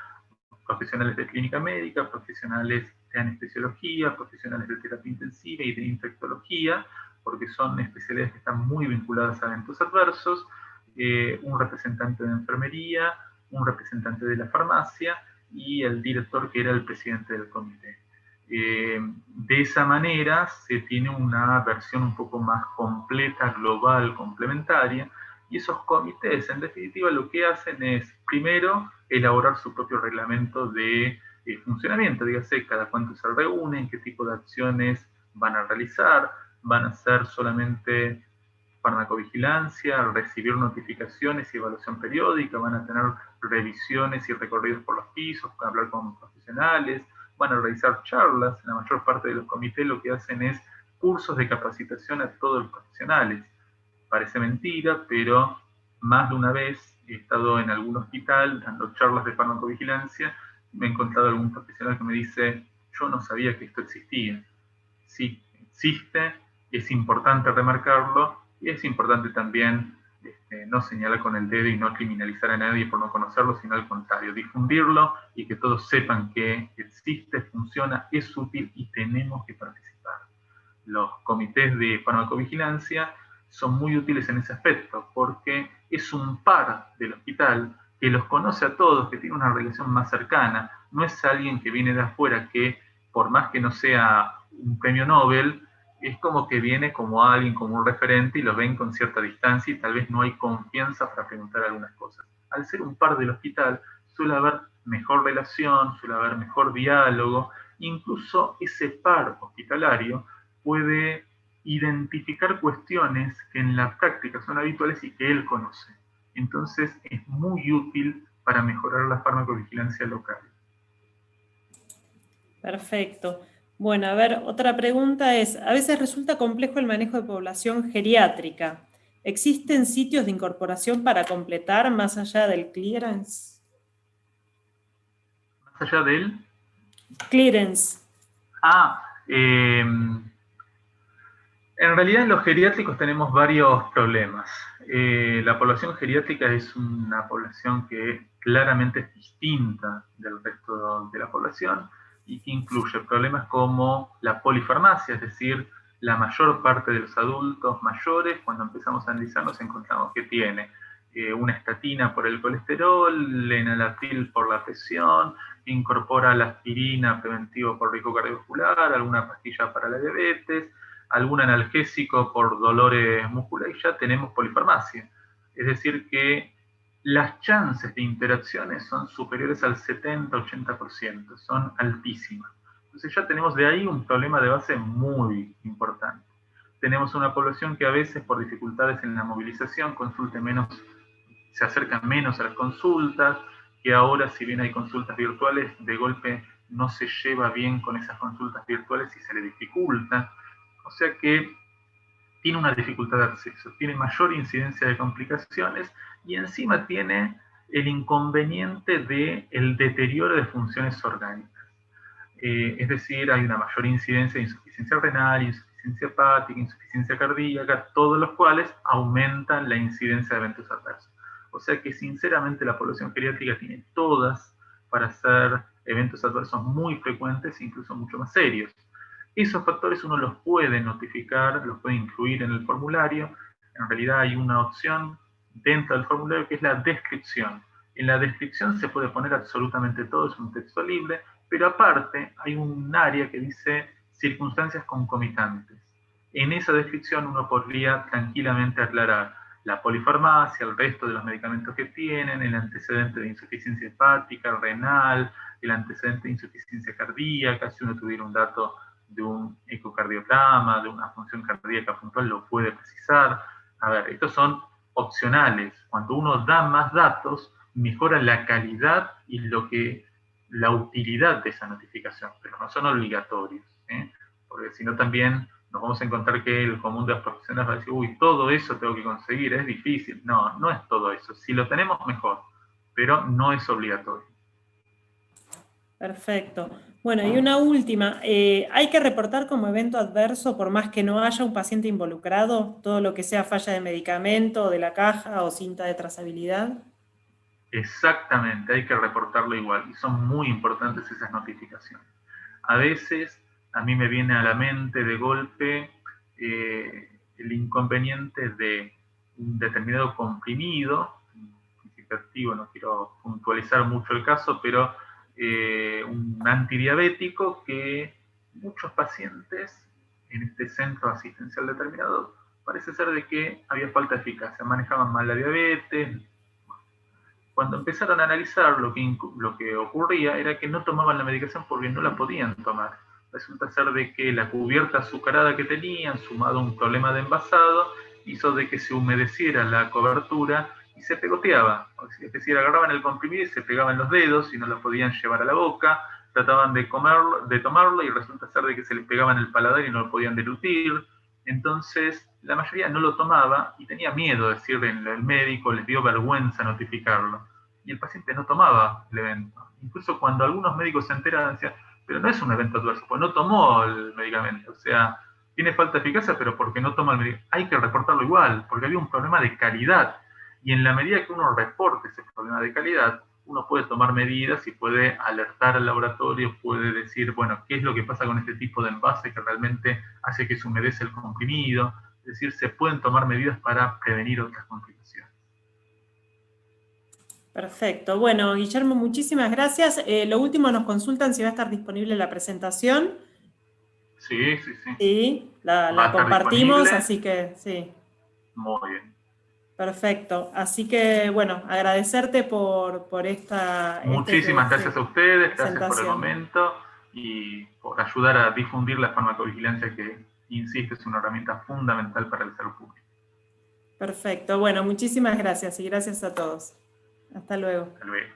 profesionales de clínica médica, profesionales de anestesiología, profesionales de terapia intensiva y de infectología, porque son especialidades que están muy vinculadas a eventos adversos, un representante de enfermería, un representante de la farmacia y el director que era el presidente del comité. De esa manera se tiene una versión un poco más completa, global, complementaria, y esos comités, en definitiva, lo que hacen es, primero, elaborar su propio reglamento de funcionamiento, dígase, cada cuánto se reúnen, qué tipo de acciones van a realizar, van a ser solamente farmacovigilancia, recibir notificaciones y evaluación periódica, van a tener revisiones y recorridos por los pisos, hablar con profesionales, van a realizar charlas. La mayor parte de los comités lo que hacen es cursos de capacitación a todos los profesionales. Parece mentira, pero más de una vez he estado en algún hospital dando charlas de farmacovigilancia, me he encontrado algún profesional que me dice, yo no sabía que esto existía. Sí, existe, es importante remarcarlo, y es importante también no señalar con el dedo y no criminalizar a nadie por no conocerlo, sino al contrario, difundirlo y que todos sepan que existe, funciona, es útil y tenemos que participar. Los comités de farmacovigilancia son muy útiles en ese aspecto, porque es un par del hospital que los conoce a todos, que tiene una relación más cercana. No es alguien que viene de afuera que, por más que no sea un premio Nobel, es como que viene como alguien, como un referente, y lo ven con cierta distancia y tal vez no hay confianza para preguntar algunas cosas. Al ser un par del hospital, suele haber mejor relación, suele haber mejor diálogo, incluso ese par hospitalario puede identificar cuestiones que en la práctica son habituales y que él conoce. Entonces es muy útil para mejorar la farmacovigilancia local. Perfecto. Bueno, a ver, otra pregunta es, a veces resulta complejo el manejo de población geriátrica. ¿Existen sitios de incorporación para completar más allá del clearance? Más allá del... Clearance. En realidad en los geriátricos tenemos varios problemas. La población geriátrica es una población que claramente es distinta del resto de la población y que incluye problemas como la polifarmacia, es decir, la mayor parte de los adultos mayores, cuando empezamos a analizar, nos encontramos que tiene una estatina por el colesterol, enalapril por la presión, incorpora la aspirina preventivo por riesgo cardiovascular, alguna pastilla para la diabetes, algún analgésico por dolores musculares, y ya tenemos polifarmacia. Es decir, que las chances de interacciones son superiores al 70-80%, son altísimas. Entonces ya tenemos de ahí un problema de base muy importante. Tenemos una población que a veces por dificultades en la movilización consulte menos, se acerca menos a las consultas, que ahora si bien hay consultas virtuales, de golpe no se lleva bien con esas consultas virtuales y se le dificulta. O sea que tiene una dificultad de acceso, tiene mayor incidencia de complicaciones y encima tiene el inconveniente del deterioro de funciones orgánicas. Es decir, hay una mayor incidencia de insuficiencia renal, insuficiencia hepática, insuficiencia cardíaca, todos los cuales aumentan la incidencia de eventos adversos. O sea que sinceramente la población geriátrica tiene todas para hacer eventos adversos muy frecuentes e incluso mucho más serios. Esos factores uno los puede notificar, los puede incluir en el formulario. En realidad hay una opción dentro del formulario que es la descripción. En la descripción se puede poner absolutamente todo, es un texto libre, Pero aparte hay un área que dice circunstancias concomitantes. En esa descripción uno podría tranquilamente aclarar la polifarmacia, el resto de los medicamentos que tienen, el antecedente de insuficiencia hepática, renal, el antecedente de insuficiencia cardíaca, si uno tuviera un dato de un ecocardiograma, de una función cardíaca puntual, lo puede precisar. A ver, estos son opcionales. Cuando uno da más datos, mejora la calidad y la utilidad de esa notificación, pero no son obligatorios, porque si no también nos vamos a encontrar que el común de las profesionales va a decir, uy, todo eso tengo que conseguir, es difícil. No, no es todo eso. Si lo tenemos, mejor, pero no es obligatorio. Perfecto. Bueno, y una última. ¿Hay que reportar como evento adverso, por más que no haya un paciente involucrado, todo lo que sea falla de medicamento, de la caja o cinta de trazabilidad? Exactamente, hay que reportarlo igual. Y son muy importantes esas notificaciones. A veces a mí me viene a la mente de golpe el inconveniente de un determinado comprimido, activo, no quiero puntualizar mucho el caso, pero un antidiabético que muchos pacientes en este centro asistencial determinado parece ser de que había falta de eficacia, manejaban mal la diabetes. Cuando empezaron a analizar lo que ocurría era que no tomaban la medicación porque no la podían tomar. Resulta ser de que la cubierta azucarada que tenían, sumado a un problema de envasado, hizo de que se humedeciera la cobertura y se pegoteaba. Es decir, agarraban el comprimido y se pegaban los dedos y no lo podían llevar a la boca, trataban de tomarlo y resulta ser de que se les pegaba en el paladar y no lo podían deglutir. Entonces, la mayoría no lo tomaba y tenía miedo de decirle al médico, les dio vergüenza notificarlo. Y el paciente no tomaba el evento. Incluso cuando algunos médicos se enteran, decían, pero no es un evento adverso, pues no tomó el medicamento. O sea, tiene falta de eficacia, pero porque no toma el medicamento. Hay que reportarlo igual, porque había un problema de calidad. Y en la medida que uno reporte ese problema de calidad, uno puede tomar medidas y puede alertar al laboratorio, puede decir, bueno, ¿qué es lo que pasa con este tipo de envase que realmente hace que se humedece el comprimido? Es decir, se pueden tomar medidas para prevenir otras complicaciones. Perfecto. Bueno, Guillermo, muchísimas gracias. Lo último, nos consultan si va a estar disponible la presentación. Sí, sí, sí. Sí, Va a la estar compartimos, disponible. así que sí. Muy bien. Perfecto. Así que, bueno, agradecerte por esta Muchísimas gracias a ustedes, gracias por el presentación. momento y por ayudar a difundir la farmacovigilancia que, insisto, es una herramienta fundamental para el salud pública. Perfecto. Bueno, muchísimas gracias y gracias a todos. Hasta luego. Hasta luego.